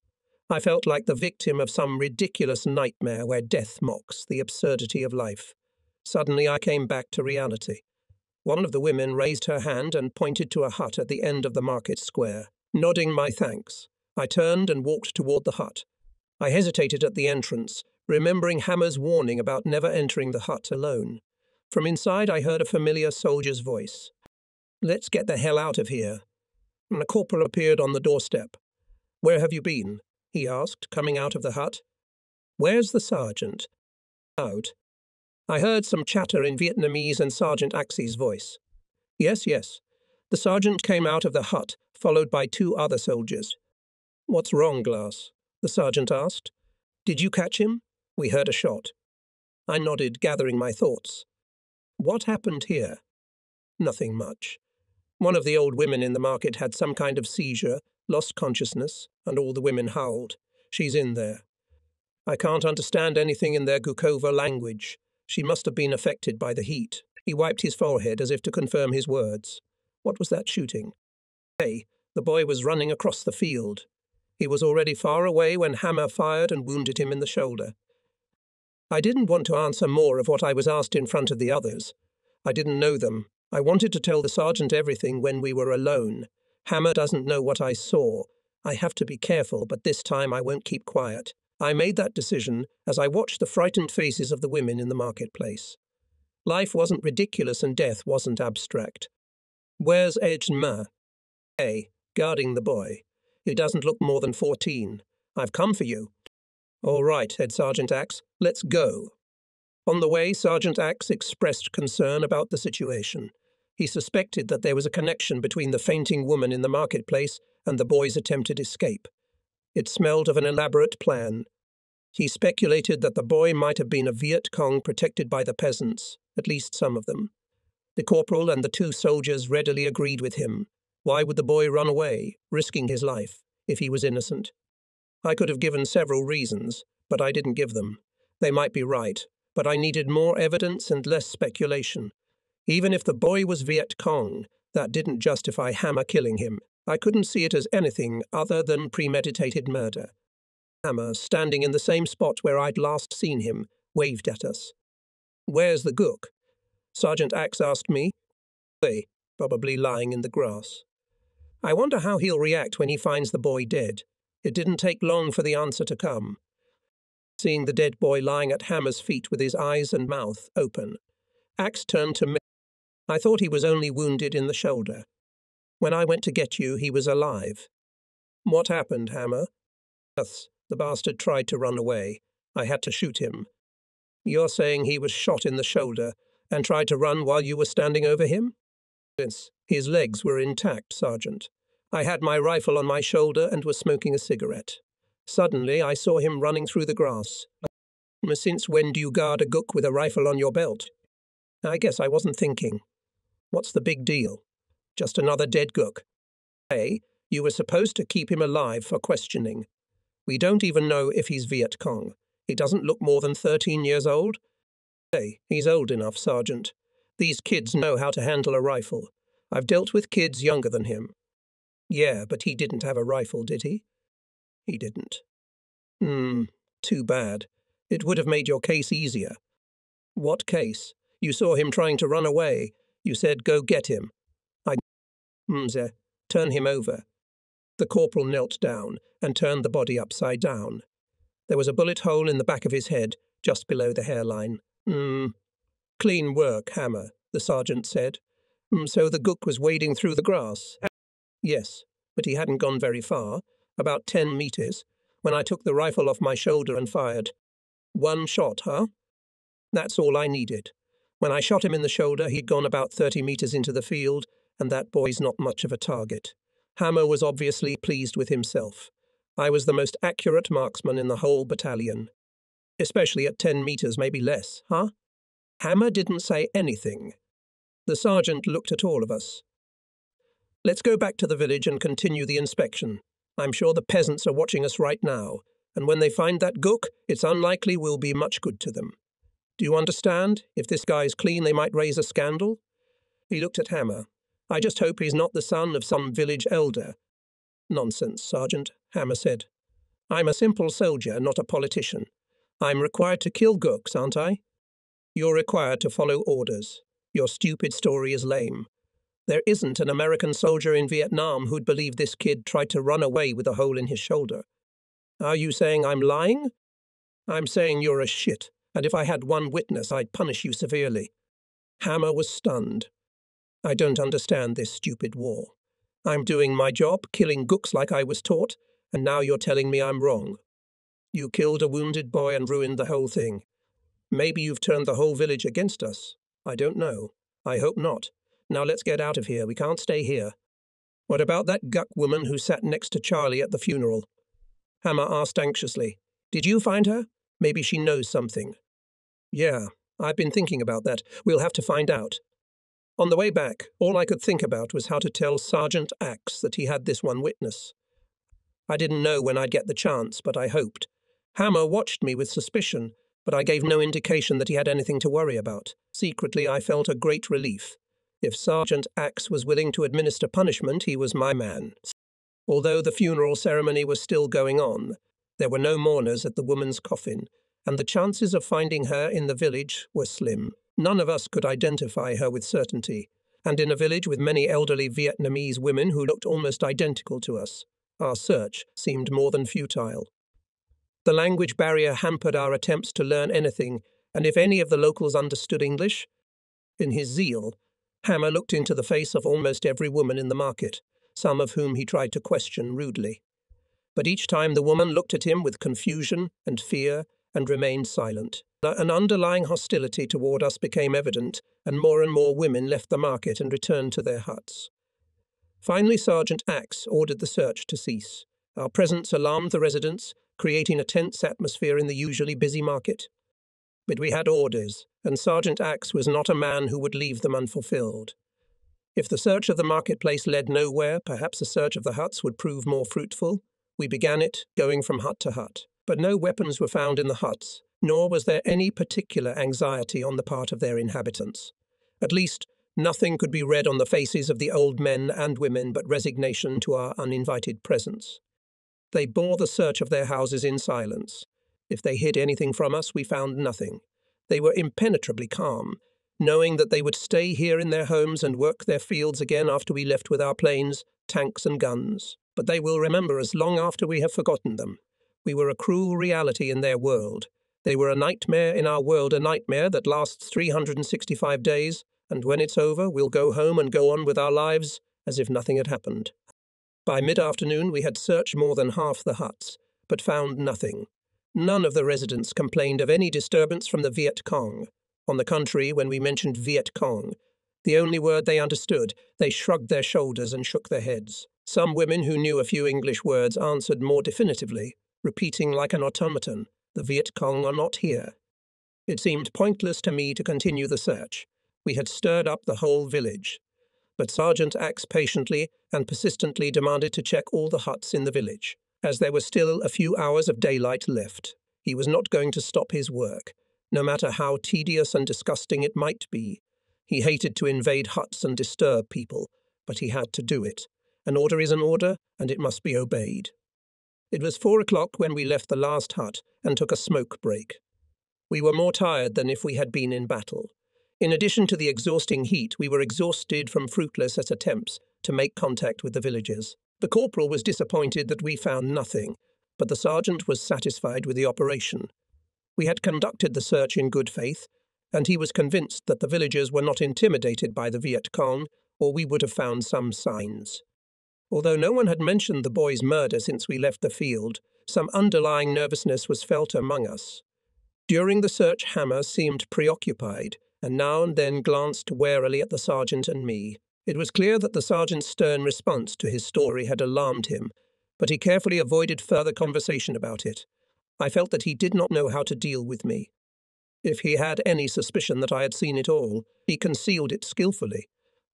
Speaker 1: I felt like the victim of some ridiculous nightmare where death mocks the absurdity of life. Suddenly I came back to reality. One of the women raised her hand and pointed to a hut at the end of the market square. Nodding my thanks, I turned and walked toward the hut. I hesitated at the entrance, remembering Hammer's warning about never entering the hut alone. From inside I heard a familiar soldier's voice. "Let's get the hell out of here." And a corporal appeared on the doorstep. "Where have you been?" he asked, coming out of the hut. "Where's the sergeant?" Out. I heard some chatter in Vietnamese and Sergeant Axie's voice. Yes. The sergeant came out of the hut, followed by 2 other soldiers. "What's wrong, Glass?" the sergeant asked. "Did you catch him?" We heard a shot. I nodded, gathering my thoughts. What happened here? Nothing much. One of the old women in the market had some kind of seizure, lost consciousness, and all the women howled. She's in there. I can't understand anything in their Gukova language. She must have been affected by the heat. He wiped his forehead as if to confirm his words. What was that shooting? Hey, the boy was running across the field. He was already far away when Hammer fired and wounded him in the shoulder. I didn't want to answer more of what I was asked in front of the others. I didn't know them. I wanted to tell the sergeant everything when we were alone. Hammer doesn't know what I saw. I have to be careful, but this time I won't keep quiet. I made that decision as I watched the frightened faces of the women in the marketplace. Life wasn't ridiculous and death wasn't abstract. Where's Edge-Ma? Hey, guarding the boy. He doesn't look more than 14. I've come for you. All right, said Sergeant Axe, let's go. On the way, Sergeant Axe expressed concern about the situation. He suspected that there was a connection between the fainting woman in the marketplace and the boy's attempted escape. It smelled of an elaborate plan. He speculated that the boy might have been a Viet Cong protected by the peasants, at least some of them. The corporal and the two soldiers readily agreed with him. Why would the boy run away, risking his life, if he was innocent? I could have given several reasons, but I didn't give them. They might be right, but I needed more evidence and less speculation. Even if the boy was Viet Cong, that didn't justify Hammer killing him. I couldn't see it as anything other than premeditated murder. Hammer, standing in the same spot where I'd last seen him, waved at us. Where's the Gook? Sergeant Axe asked me. Probably lying in the grass. I wonder how he'll react when he finds the boy dead. It didn't take long for the answer to come. Seeing the dead boy lying at Hammer's feet with his eyes and mouth open, Axe turned to me. I thought he was only wounded in the shoulder. When I went to get you, he was alive. What happened, Hammer? The bastard tried to run away. I had to shoot him. You're saying he was shot in the shoulder and tried to run while you were standing over him? Yes. His legs were intact, Sergeant. I had my rifle on my shoulder and was smoking a cigarette. Suddenly, I saw him running through the grass. Since when do you guard a Gook with a rifle on your belt? I guess I wasn't thinking. What's the big deal? Just another dead Gook. Hey, you were supposed to keep him alive for questioning. We don't even know if he's Viet Cong. He doesn't look more than 13 years old. Hey, he's old enough, Sergeant. These kids know how to handle a rifle. I've dealt with kids younger than him. Yeah, but he didn't have a rifle, did he? He didn't. Too bad. It would have made your case easier. What case? You saw him trying to run away. You said, go get him. Turn him over. The corporal knelt down and turned the body upside down. There was a bullet hole in the back of his head, just below the hairline. Clean work, Hammer, the sergeant said. So the Gook was wading through the grass? Yes, but he hadn't gone very far, about 10 meters, when I took the rifle off my shoulder and fired. One shot, huh? That's all I needed. When I shot him in the shoulder, he'd gone about 30 meters into the field, and that boy's not much of a target. Hammer was obviously pleased with himself. I was the most accurate marksman in the whole battalion. Especially at 10 meters, maybe less, huh? Hammer didn't say anything. The sergeant looked at all of us. Let's go back to the village and continue the inspection. I'm sure the peasants are watching us right now, and when they find that Gook, it's unlikely we'll be much good to them. Do you understand? If this guy's clean, they might raise a scandal. He looked at Hammer. I just hope he's not the son of some village elder. Nonsense, Sergeant, Hammer said. I'm a simple soldier, not a politician. I'm required to kill Gooks, aren't I? You're required to follow orders. Your stupid story is lame. There isn't an American soldier in Vietnam who'd believe this kid tried to run away with a hole in his shoulder. Are you saying I'm lying? I'm saying you're a shit, and if I had one witness, I'd punish you severely. Hammer was stunned. I don't understand this stupid war. I'm doing my job, killing Gooks like I was taught, and now you're telling me I'm wrong. You killed a wounded boy and ruined the whole thing. Maybe you've turned the whole village against us. I don't know. I hope not. Now let's get out of here. We can't stay here. What about that Guk woman who sat next to Charlie at the funeral? Hammer asked anxiously. Did you find her? Maybe she knows something. Yeah, I've been thinking about that. We'll have to find out. On the way back, all I could think about was how to tell Sergeant Axe that he had this one witness. I didn't know when I'd get the chance, but I hoped. Hammer watched me with suspicion, but I gave no indication that he had anything to worry about. Secretly, I felt a great relief. If Sergeant Axe was willing to administer punishment, he was my man. Although the funeral ceremony was still going on, there were no mourners at the woman's coffin, and the chances of finding her in the village were slim. None of us could identify her with certainty, and in a village with many elderly Vietnamese women who looked almost identical to us, our search seemed more than futile. The language barrier hampered our attempts to learn anything, and if any of the locals understood English, in his zeal, Hammer looked into the face of almost every woman in the market, some of whom he tried to question rudely. But each time the woman looked at him with confusion and fear and remained silent. An underlying hostility toward us became evident, and more women left the market and returned to their huts. Finally, Sergeant Axe ordered the search to cease. Our presence alarmed the residents, creating a tense atmosphere in the usually busy market. But we had orders, and Sergeant Axe was not a man who would leave them unfulfilled. If the search of the marketplace led nowhere, perhaps a search of the huts would prove more fruitful. We began it, going from hut to hut. But no weapons were found in the huts, nor was there any particular anxiety on the part of their inhabitants. At least, nothing could be read on the faces of the old men and women but resignation to our uninvited presence. They bore the search of their houses in silence. If they hid anything from us, we found nothing. They were impenetrably calm, knowing that they would stay here in their homes and work their fields again after we left with our planes, tanks and guns. But they will remember us long after we have forgotten them. We were a cruel reality in their world. They were a nightmare in our world, a nightmare that lasts 365 days, and when it's over, we'll go home and go on with our lives as if nothing had happened. By mid-afternoon, we had searched more than half the huts, but found nothing. None of the residents complained of any disturbance from the Viet Cong. On the contrary, when we mentioned Viet Cong, the only word they understood, they shrugged their shoulders and shook their heads. Some women who knew a few English words answered more definitively, repeating like an automaton, "The Viet Cong are not here." It seemed pointless to me to continue the search. We had stirred up the whole village. But Sergeant Axe patiently and persistently demanded to check all the huts in the village. As there was still a few hours of daylight left, he was not going to stop his work, no matter how tedious and disgusting it might be. He hated to invade huts and disturb people, but he had to do it. An order is an order, and it must be obeyed. It was 4 o'clock when we left the last hut and took a smoke break. We were more tired than if we had been in battle. In addition to the exhausting heat, we were exhausted from fruitless attempts to make contact with the villagers. The corporal was disappointed that we found nothing, but the sergeant was satisfied with the operation. We had conducted the search in good faith, and he was convinced that the villagers were not intimidated by the Viet Cong, or we would have found some signs. Although no one had mentioned the boy's murder since we left the field, some underlying nervousness was felt among us. During the search, Hammer seemed preoccupied, and now and then glanced warily at the sergeant and me. It was clear that the sergeant's stern response to his story had alarmed him, but he carefully avoided further conversation about it. I felt that he did not know how to deal with me. If he had any suspicion that I had seen it all, he concealed it skillfully.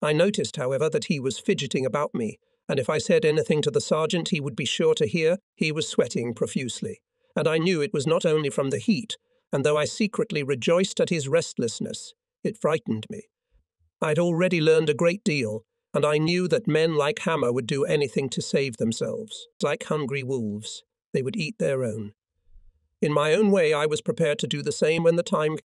Speaker 1: I noticed, however, that he was fidgeting about me, and if I said anything to the sergeant he would be sure to hear, he was sweating profusely. And I knew it was not only from the heat, and though I secretly rejoiced at his restlessness, it frightened me. I'd already learned a great deal, and I knew that men like Hammer would do anything to save themselves. Like hungry wolves, they would eat their own. In my own way, I was prepared to do the same when the time came.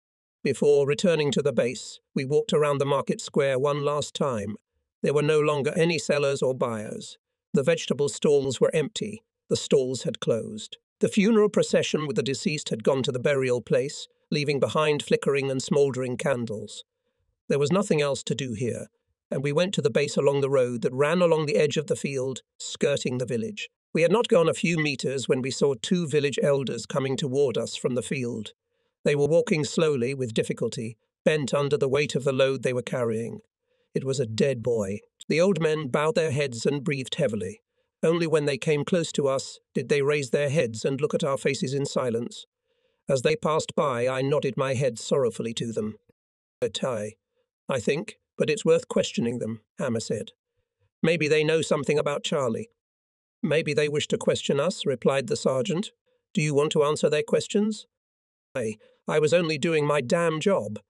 Speaker 1: Before returning to the base, we walked around the market square one last time. There were no longer any sellers or buyers. The vegetable stalls were empty. The stalls had closed. The funeral procession with the deceased had gone to the burial place, leaving behind flickering and smouldering candles. There was nothing else to do here, and we went to the base along the road that ran along the edge of the field, skirting the village. We had not gone a few meters when we saw 2 village elders coming toward us from the field. They were walking slowly, with difficulty, bent under the weight of the load they were carrying. It was a dead boy. The old men bowed their heads and breathed heavily. Only when they came close to us did they raise their heads and look at our faces in silence. As they passed by, I nodded my head sorrowfully to them. I think, but it's worth questioning them, Hammer said. Maybe they know something about Charlie. Maybe they wish to question us, replied the sergeant. Do you want to answer their questions? I was only doing my damn job.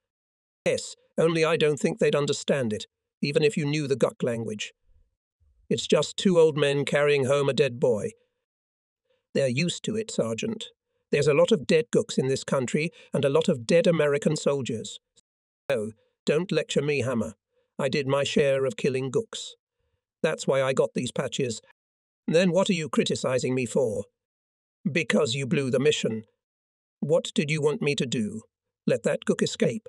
Speaker 1: Yes, only I don't think they'd understand it, even if you knew the Guk language. It's just 2 old men carrying home a dead boy. They're used to it, Sergeant. There's a lot of dead Guks in this country and a lot of dead American soldiers. Oh, don't lecture me, Hammer. I did my share of killing Guks. That's why I got these patches. Then what are you criticizing me for? Because you blew the mission. What did you want me to do? Let that Guk escape?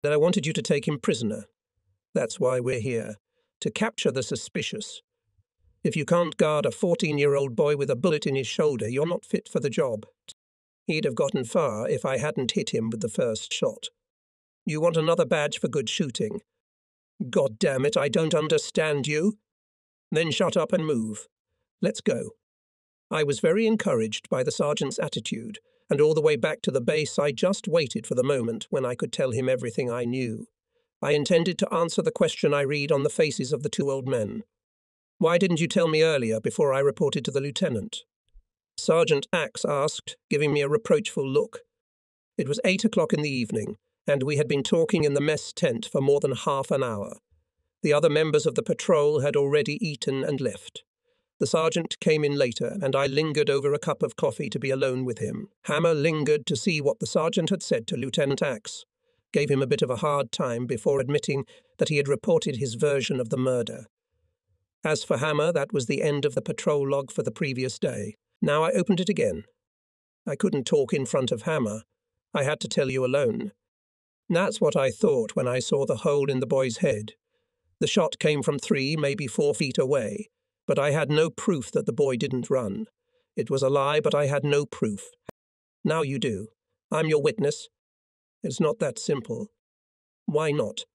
Speaker 1: Then I wanted you to take him prisoner. That's why we're here. To capture the suspicious. If you can't guard a 14-year-old boy with a bullet in his shoulder, you're not fit for the job. He'd have gotten far if I hadn't hit him with the first shot. You want another badge for good shooting? God damn it, I don't understand you. Then shut up and move. Let's go. I was very encouraged by the sergeant's attitude, and all the way back to the base I just waited for the moment when I could tell him everything I knew. I intended to answer the question I read on the faces of the two old men. Why didn't you tell me earlier before I reported to the lieutenant? Sergeant Axe asked, giving me a reproachful look. It was 8 o'clock in the evening, and we had been talking in the mess tent for more than half an hour. The other members of the patrol had already eaten and left. The sergeant came in later, and I lingered over a cup of coffee to be alone with him. Hammer lingered to see what the sergeant had said to Lieutenant Axe, gave him a bit of a hard time before admitting that he had reported his version of the murder. As for Hammer, that was the end of the patrol log for the previous day. Now I opened it again. I couldn't talk in front of Hammer. I had to tell you alone. That's what I thought when I saw the hole in the boy's head. The shot came from 3, maybe 4 feet away, but I had no proof that the boy didn't run. It was a lie, but I had no proof. Now you do. I'm your witness. It's not that simple. Why not?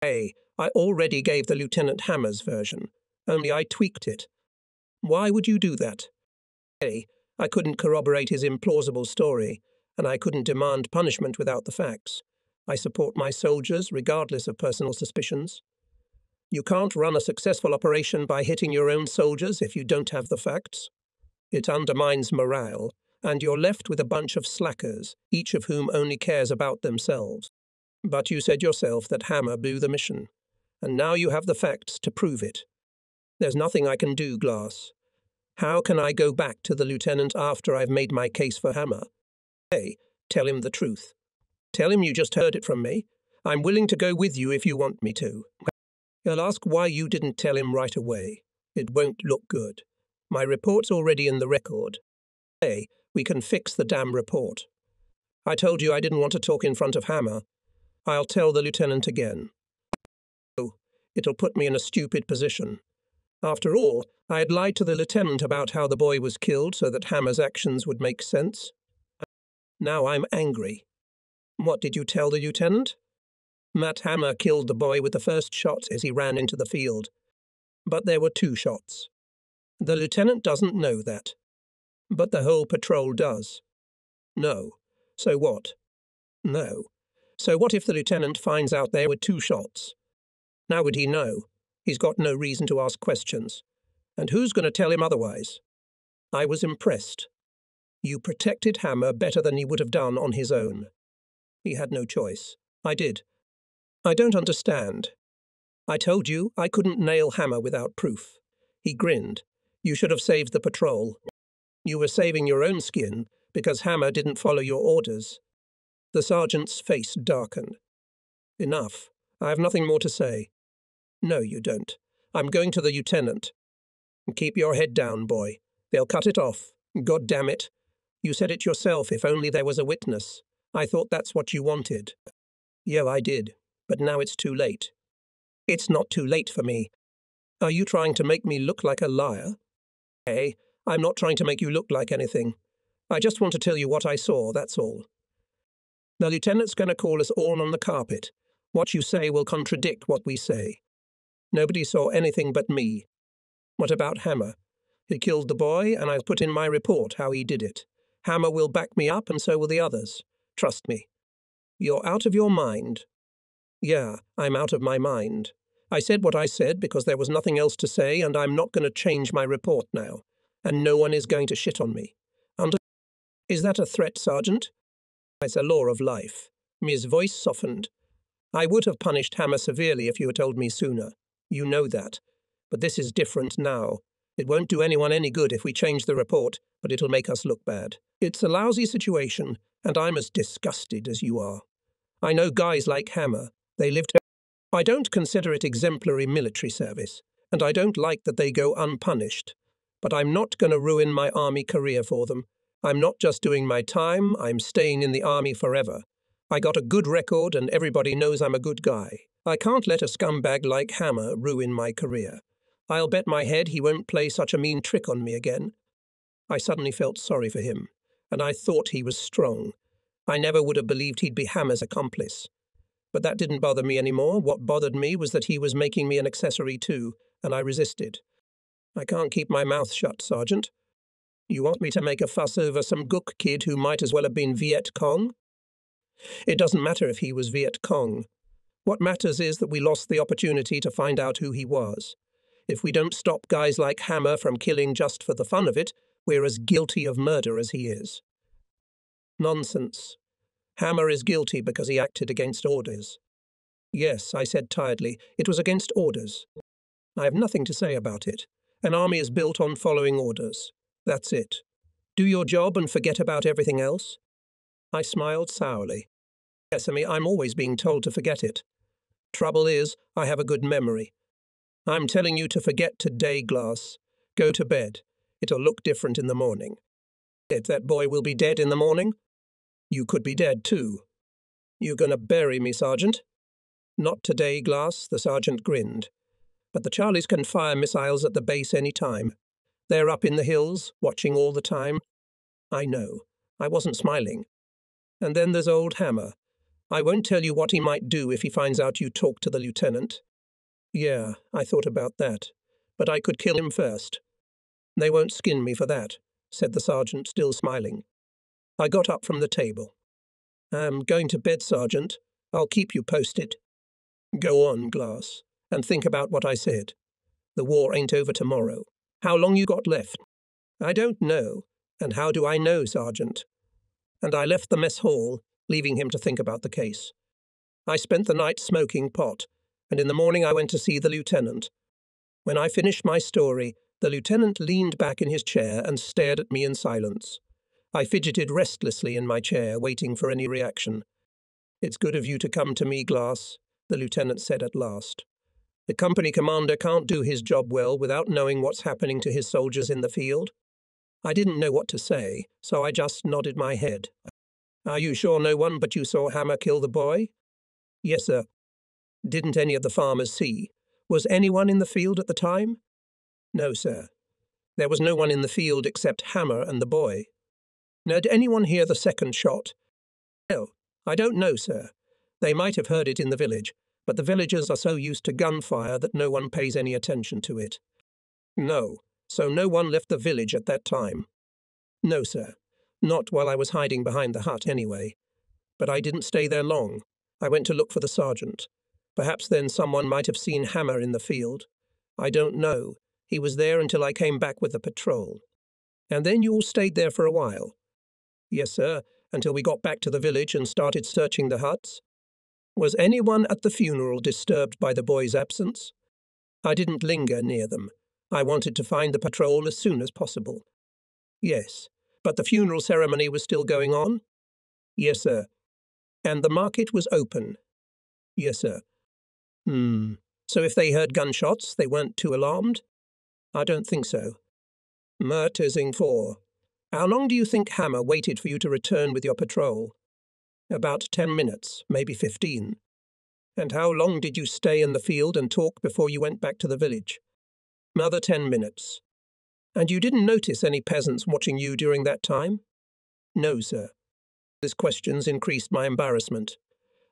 Speaker 1: Hey, I already gave the Lieutenant Hammer's version, only I tweaked it. Why would you do that? Hey, I couldn't corroborate his implausible story, and I couldn't demand punishment without the facts. I support my soldiers regardless of personal suspicions. You can't run a successful operation by hitting your own soldiers if you don't have the facts. It undermines morale, and you're left with a bunch of slackers, each of whom only cares about themselves. But you said yourself that Hammer blew the mission, and now you have the facts to prove it. There's nothing I can do, Glass. How can I go back to the lieutenant after I've made my case for Hammer? Hey, tell him the truth. Tell him you just heard it from me. I'm willing to go with you if you want me to. He'll ask why you didn't tell him right away. It won't look good. My report's already in the record. Hey, we can fix the damn report. I told you I didn't want to talk in front of Hammer. I'll tell the lieutenant again. Oh, it'll put me in a stupid position. After all, I had lied to the lieutenant about how the boy was killed so that Hammer's actions would make sense. Now I'm angry. What did you tell the lieutenant? Matt Hammer killed the boy with the first shot as he ran into the field. But there were 2 shots. The lieutenant doesn't know that. But the whole patrol does. No. So what? No. So what if the lieutenant finds out there were 2 shots? How would he know? He's got no reason to ask questions. And who's going to tell him otherwise? I was impressed. You protected Hammer better than he would have done on his own. He had no choice. I did. I don't understand. I told you I couldn't nail Hammer without proof. He grinned. You should have saved the patrol. You were saving your own skin because Hammer didn't follow your orders. The sergeant's face darkened. Enough. I have nothing more to say. No, you don't. I'm going to the lieutenant. Keep your head down, boy. They'll cut it off. God damn it. You said it yourself, if only there was a witness. I thought that's what you wanted. Yeah, I did. But now it's too late. It's not too late for me. Are you trying to make me look like a liar? Hey, I'm not trying to make you look like anything. I just want to tell you what I saw, that's all. The lieutenant's going to call us all on the carpet. What you say will contradict what we say. Nobody saw anything but me. What about Hammer? He killed the boy, and I put in my report how he did it. Hammer will back me up, and so will the others. Trust me. You're out of your mind. Yeah, I'm out of my mind. I said what I said because there was nothing else to say, and I'm not going to change my report now. And no one is going to shit on me. Is that a threat, Sergeant? It's a law of life. His voice softened. I would have punished Hammer severely if you had told me sooner. You know that. But this is different now. It won't do anyone any good if we change the report, but it'll make us look bad. It's a lousy situation, and I'm as disgusted as you are. I know guys like Hammer. They lived... I don't consider it exemplary military service, and I don't like that they go unpunished. But I'm not going to ruin my army career for them. I'm not just doing my time, I'm staying in the army forever. I got a good record and everybody knows I'm a good guy. I can't let a scumbag like Hammer ruin my career. I'll bet my head he won't play such a mean trick on me again. I suddenly felt sorry for him, and I thought he was strong. I never would have believed he'd be Hammer's accomplice. But that didn't bother me anymore. What bothered me was that he was making me an accessory too, and I resisted. I can't keep my mouth shut, Sergeant. You want me to make a fuss over some gook kid who might as well have been Viet Cong? It doesn't matter if he was Viet Cong. What matters is that we lost the opportunity to find out who he was. If we don't stop guys like Hammer from killing just for the fun of it, we're as guilty of murder as he is. Nonsense. Hammer is guilty because he acted against orders. Yes, I said tiredly, it was against orders. I have nothing to say about it. An army is built on following orders. That's it. Do your job and forget about everything else. I smiled sourly. Sesame, I'm always being told to forget it. Trouble is, I have a good memory. I'm telling you to forget today, Glass. Go to bed. It'll look different in the morning. If that boy will be dead in the morning, you could be dead too. You gonna bury me, Sergeant? Not today, Glass, the sergeant grinned. But the Charlies can fire missiles at the base any time. They're up in the hills, watching all the time. I know. I wasn't smiling. And then there's old Hammer. I won't tell you what he might do if he finds out you talked to the lieutenant. Yeah, I thought about that. But I could kill him first. They won't skin me for that, said the sergeant, still smiling. I got up from the table. I'm going to bed, Sergeant. I'll keep you posted. Go on, Glass, and think about what I said. The war ain't over tomorrow. How long you got left? I don't know. And how do I know, Sergeant? And I left the mess hall, leaving him to think about the case. I spent the night smoking pot, and in the morning I went to see the lieutenant. When I finished my story, the lieutenant leaned back in his chair and stared at me in silence. I fidgeted restlessly in my chair, waiting for any reaction. It's good of you to come to me, Glass, the lieutenant said at last. The company commander can't do his job well without knowing what's happening to his soldiers in the field. I didn't know what to say, so I just nodded my head. Are you sure no one but you saw Hammer kill the boy? Yes, sir. Didn't any of the farmers see? Was anyone in the field at the time? No, sir. There was no one in the field except Hammer and the boy. Now, did anyone hear the second shot? No, I don't know, sir. They might have heard it in the village, but the villagers are so used to gunfire that no one pays any attention to it. No, so no one left the village at that time. No, sir. Not while I was hiding behind the hut, anyway. But I didn't stay there long. I went to look for the sergeant. Perhaps then someone might have seen Hammer in the field. I don't know. He was there until I came back with the patrol. And then you all stayed there for a while? Yes, sir, until we got back to the village and started searching the huts. Was anyone at the funeral disturbed by the boy's absence? I didn't linger near them. I wanted to find the patrol as soon as possible. Yes, but the funeral ceremony was still going on? Yes, sir. And the market was open? Yes, sir. So if they heard gunshots, they weren't too alarmed? I don't think so. Murtazing 4. How long do you think Hammer waited for you to return with your patrol? About 10 minutes, maybe 15. And how long did you stay in the field and talk before you went back to the village? Another 10 minutes. And you didn't notice any peasants watching you during that time? No, sir. These questions increased my embarrassment.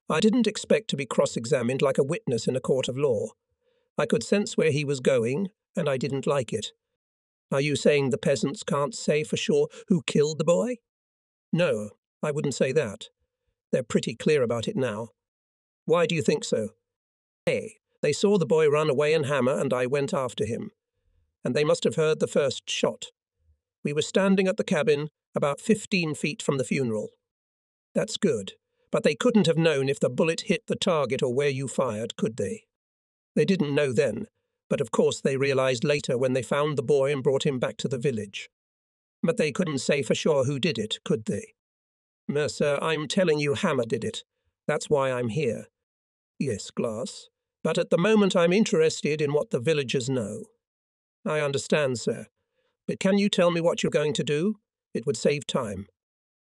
Speaker 1: I didn't expect to be cross-examined like a witness in a court of law. I could sense where he was going, and I didn't like it. Are you saying the peasants can't say for sure who killed the boy? No, I wouldn't say that. They're pretty clear about it now. Why do you think so? Hey, they saw the boy run away and Hammer, and I went after him. And they must have heard the first shot. We were standing at the cabin, about 15 feet from the funeral. That's good, but they couldn't have known if the bullet hit the target or where you fired, could they? They didn't know then, but of course they realized later when they found the boy and brought him back to the village. But they couldn't say for sure who did it, could they? Mercer, I'm telling you Hammer did it. That's why I'm here. Yes, Glass, but at the moment I'm interested in what the villagers know. I understand, sir. But can you tell me what you're going to do? It would save time.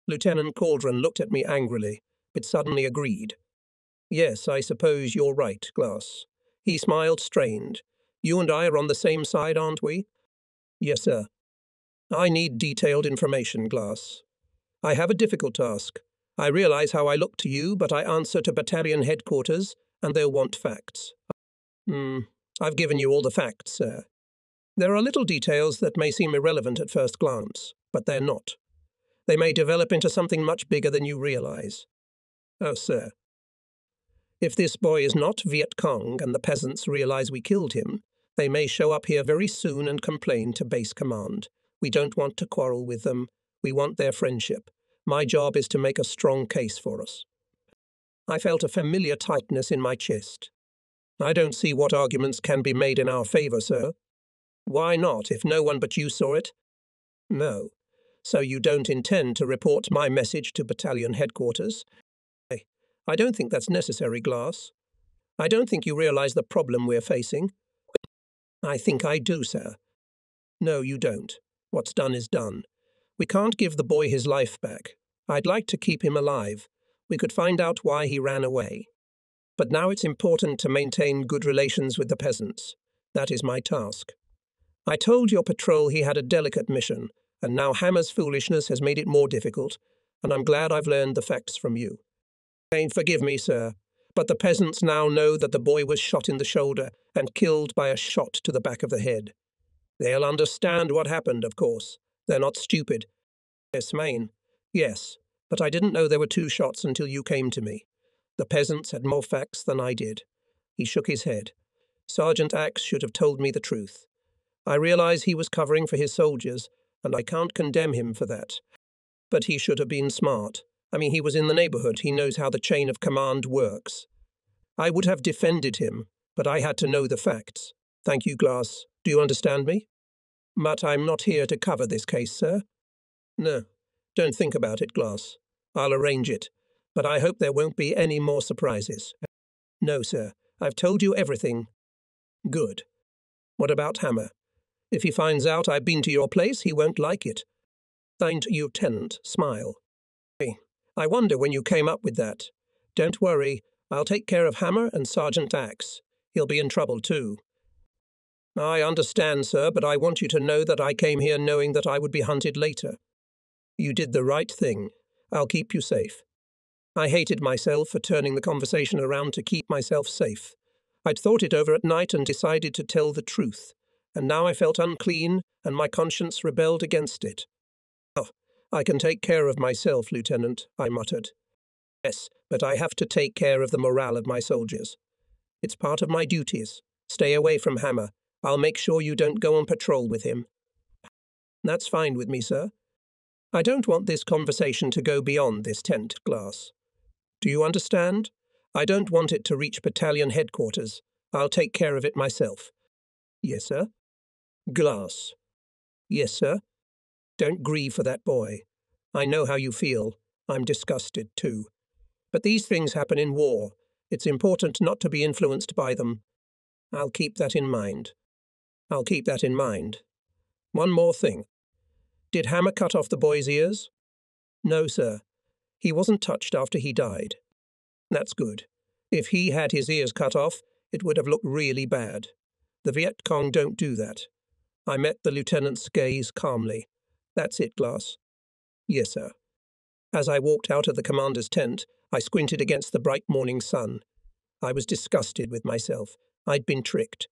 Speaker 1: Lieutenant Cauldron looked at me angrily, but suddenly agreed. Yes, I suppose you're right, Glass. He smiled strained. You and I are on the same side, aren't we? Yes, sir. I need detailed information, Glass. I have a difficult task. I realize how I look to you, but I answer to battalion headquarters, and they'll want facts. I've given you all the facts, sir. There are little details that may seem irrelevant at first glance, but they're not. They may develop into something much bigger than you realize. Oh, sir. If this boy is not Viet Cong and the peasants realize we killed him, they may show up here very soon and complain to base command. We don't want to quarrel with them. We want their friendship. My job is to make a strong case for us. I felt a familiar tightness in my chest. I don't see what arguments can be made in our favor, sir. Why not, if no one but you saw it? No. So you don't intend to report my message to battalion headquarters? I don't think that's necessary, Glass. I don't think you realize the problem we're facing. I think I do, sir. No, you don't. What's done is done. We can't give the boy his life back. I'd like to keep him alive. We could find out why he ran away. But now it's important to maintain good relations with the peasants. That is my task. I told your patrol he had a delicate mission, and now Hammer's foolishness has made it more difficult, and I'm glad I've learned the facts from you. Forgive me, sir, but the peasants now know that the boy was shot in the shoulder and killed by a shot to the back of the head. They'll understand what happened, of course. They're not stupid. Yes, Maine. Yes, but I didn't know there were 2 shots until you came to me. The peasants had more facts than I did. He shook his head. Sergeant Axe should have told me the truth. I realize he was covering for his soldiers, and I can't condemn him for that. But he should have been smart. He was in the neighborhood. He knows how the chain of command works. I would have defended him, but I had to know the facts. Thank you, Glass. Do you understand me? But I'm not here to cover this case, sir. No, don't think about it, Glass. I'll arrange it, but I hope there won't be any more surprises. No, sir. I've told you everything. Good. What about Hammer? If he finds out I've been to your place, he won't like it. Signed, Lieutenant, Smile. I wonder when you came up with that. Don't worry, I'll take care of Hammer and Sergeant Axe. He'll be in trouble too. I understand, sir, but I want you to know that I came here knowing that I would be hunted later. You did the right thing. I'll keep you safe. I hated myself for turning the conversation around to keep myself safe. I'd thought it over at night and decided to tell the truth, and now I felt unclean and my conscience rebelled against it. Oh, I can take care of myself, Lieutenant, I muttered. Yes, but I have to take care of the morale of my soldiers. It's part of my duties. Stay away from Hammer. I'll make sure you don't go on patrol with him. That's fine with me, sir. I don't want this conversation to go beyond this tent, Glass. Do you understand? I don't want it to reach battalion headquarters. I'll take care of it myself. Yes, sir. Glass. Yes, sir. Don't grieve for that boy. I know how you feel. I'm disgusted, too. But these things happen in war. It's important not to be influenced by them. I'll keep that in mind. I'll keep that in mind. One more thing. Did Hammer cut off the boy's ears? No, sir. He wasn't touched after he died. That's good. If he had his ears cut off, it would have looked really bad. The Viet Cong don't do that. I met the lieutenant's gaze calmly. That's it, Glass. Yes, sir. As I walked out of the commander's tent, I squinted against the bright morning sun. I was disgusted with myself. I'd been tricked.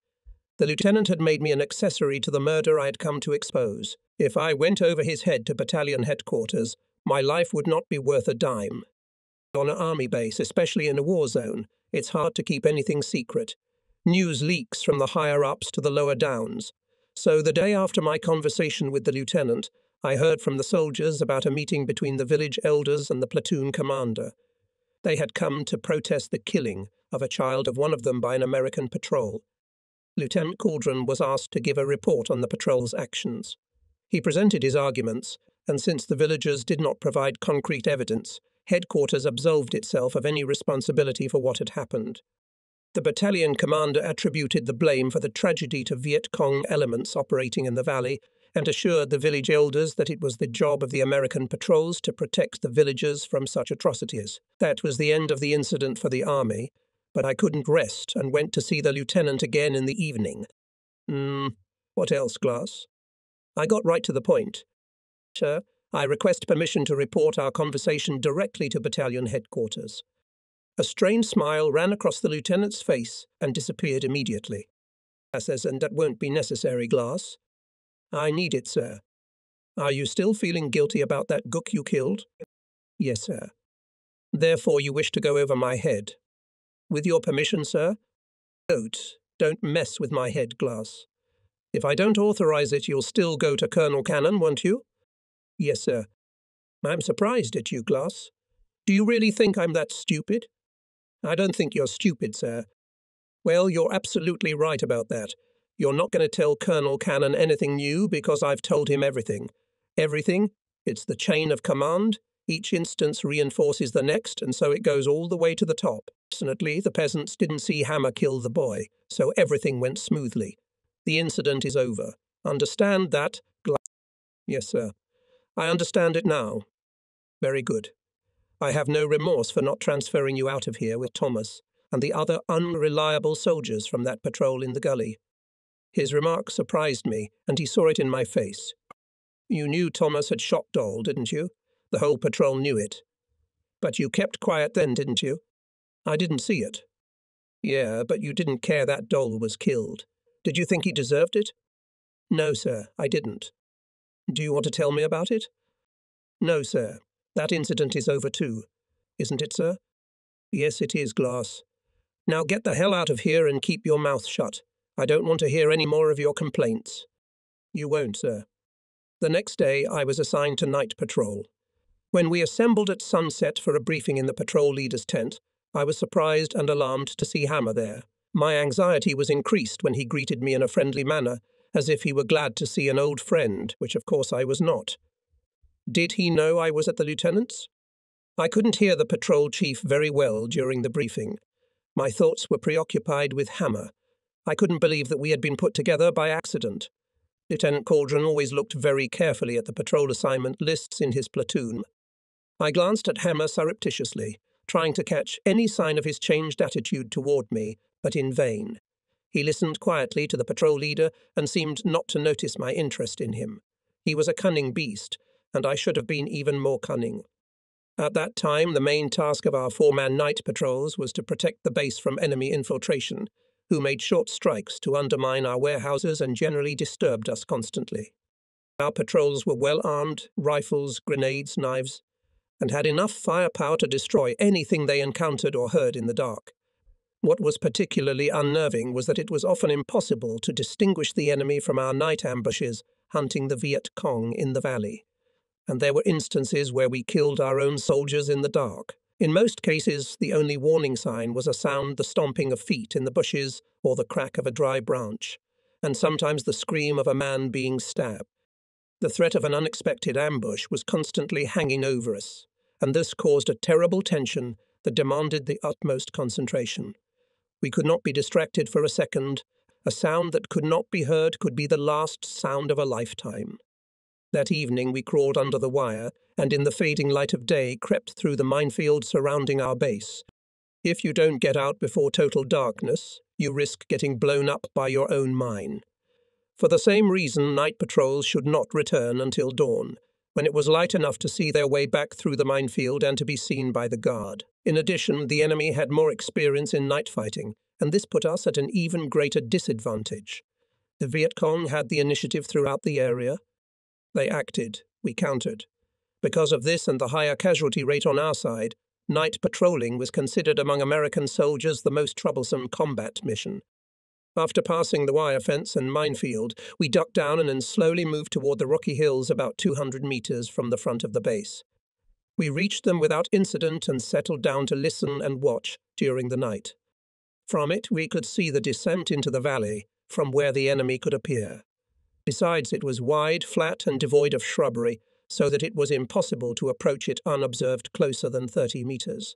Speaker 1: The lieutenant had made me an accessory to the murder I had come to expose. If I went over his head to battalion headquarters, my life would not be worth a dime. On an army base, especially in a war zone, it's hard to keep anything secret. News leaks from the higher-ups to the lower downs. So the day after my conversation with the lieutenant, I heard from the soldiers about a meeting between the village elders and the platoon commander. They had come to protest the killing of a child of one of them by an American patrol. Lieutenant Cauldron was asked to give a report on the patrol's actions. He presented his arguments, and since the villagers did not provide concrete evidence, headquarters absolved itself of any responsibility for what had happened. The battalion commander attributed the blame for the tragedy to Viet Cong elements operating in the valley and assured the village elders that it was the job of the American patrols to protect the villagers from such atrocities. That was the end of the incident for the army, but I couldn't rest and went to see the lieutenant again in the evening. What else, Glass? I got right to the point. Sir, I request permission to report our conversation directly to battalion headquarters. A strained smile ran across the lieutenant's face and disappeared immediately. Says, and that won't be necessary, Glass. I need it, sir. Are you still feeling guilty about that gook you killed? Yes, sir. Therefore you wish to go over my head. With your permission, sir? Don't mess with my head, Glass. If I don't authorize it, you'll still go to Colonel Cannon, won't you? Yes, sir. I'm surprised at you, Glass. Do you really think I'm that stupid? I don't think you're stupid, sir. Well, you're absolutely right about that. You're not going to tell Colonel Cannon anything new because I've told him everything. Everything? It's the chain of command. Each instance reinforces the next, and so it goes all the way to the top. Fortunately, the peasants didn't see Hammer kill the boy, so everything went smoothly. The incident is over. Understand that? Yes, sir. I understand it now. Very good. I have no remorse for not transferring you out of here with Thomas and the other unreliable soldiers from that patrol in the gully. His remark surprised me, and he saw it in my face. You knew Thomas had shot Dole, didn't you? The whole patrol knew it. But you kept quiet then, didn't you? I didn't see it. Yeah, but you didn't care that Dole was killed. Did you think he deserved it? No, sir, I didn't. Do you want to tell me about it? No, sir. That incident is over too. Isn't it, sir? Yes, it is, Glass. Now get the hell out of here and keep your mouth shut. I don't want to hear any more of your complaints. You won't, sir. The next day I was assigned to night patrol. When we assembled at sunset for a briefing in the patrol leader's tent, I was surprised and alarmed to see Hammer there. My anxiety was increased when he greeted me in a friendly manner, as if he were glad to see an old friend, which of course I was not. Did he know I was at the lieutenant's? I couldn't hear the patrol chief very well during the briefing. My thoughts were preoccupied with Hammer. I couldn't believe that we had been put together by accident. Lieutenant Cauldron always looked very carefully at the patrol assignment lists in his platoon. I glanced at Hammer surreptitiously, trying to catch any sign of his changed attitude toward me, but in vain. He listened quietly to the patrol leader and seemed not to notice my interest in him. He was a cunning beast, and I should have been even more cunning. At that time, the main task of our four-man night patrols was to protect the base from enemy infiltration, who made short strikes to undermine our warehouses and generally disturbed us constantly. Our patrols were well armed, rifles, grenades, knives, and had enough firepower to destroy anything they encountered or heard in the dark. What was particularly unnerving was that it was often impossible to distinguish the enemy from our night ambushes hunting the Viet Cong in the valley. And there were instances where we killed our own soldiers in the dark. In most cases, the only warning sign was a sound, the stomping of feet in the bushes or the crack of a dry branch, and sometimes the scream of a man being stabbed. The threat of an unexpected ambush was constantly hanging over us, and this caused a terrible tension that demanded the utmost concentration. We could not be distracted for a second. A sound that could not be heard could be the last sound of a lifetime. That evening we crawled under the wire, and in the fading light of day crept through the minefield surrounding our base. If you don't get out before total darkness, you risk getting blown up by your own mine. For the same reason, night patrols should not return until dawn, when it was light enough to see their way back through the minefield and to be seen by the guard. In addition, the enemy had more experience in night fighting, and this put us at an even greater disadvantage. The Viet Cong had the initiative throughout the area. They acted, we countered. Because of this and the higher casualty rate on our side, night patrolling was considered among American soldiers the most troublesome combat mission. After passing the wire fence and minefield, we ducked down and then slowly moved toward the rocky hills about 200 meters from the front of the base. We reached them without incident and settled down to listen and watch during the night. From it, we could see the descent into the valley, from where the enemy could appear. Besides, it was wide, flat, and devoid of shrubbery, so that it was impossible to approach it unobserved closer than 30 meters.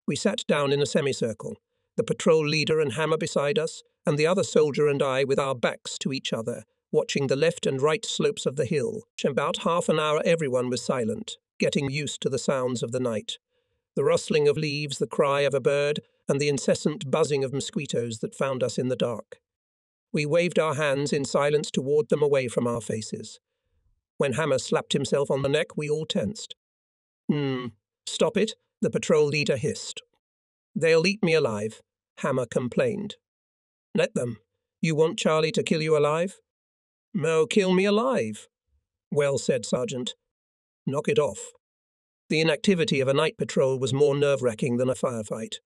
Speaker 1: We sat down in a semicircle, the patrol leader and Hammer beside us, and the other soldier and I with our backs to each other, watching the left and right slopes of the hill. About half an hour everyone was silent, getting used to the sounds of the night. The rustling of leaves, the cry of a bird, and the incessant buzzing of mosquitoes that found us in the dark. We waved our hands in silence to ward them away from our faces. When Hammer slapped himself on the neck, we all tensed. Stop it, the patrol leader hissed. They'll eat me alive, Hammer complained. Let them. You want Charlie to kill you alive? No, kill me alive. Well said, Sergeant. Knock it off. The inactivity of a night patrol was more nerve-wracking than a firefight.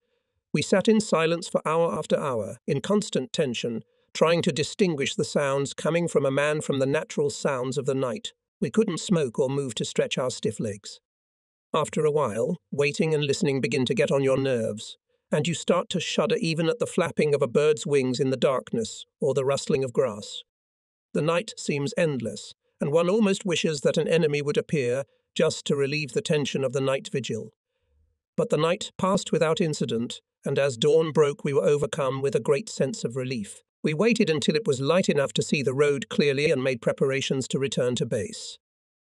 Speaker 1: We sat in silence for hour after hour, in constant tension, trying to distinguish the sounds coming from a man from the natural sounds of the night. We couldn't smoke or move to stretch our stiff legs. After a while, waiting and listening begin to get on your nerves, and you start to shudder even at the flapping of a bird's wings in the darkness or the rustling of grass. The night seems endless, and one almost wishes that an enemy would appear just to relieve the tension of the night vigil. But the night passed without incident, and as dawn broke we were overcome with a great sense of relief. We waited until it was light enough to see the road clearly and made preparations to return to base.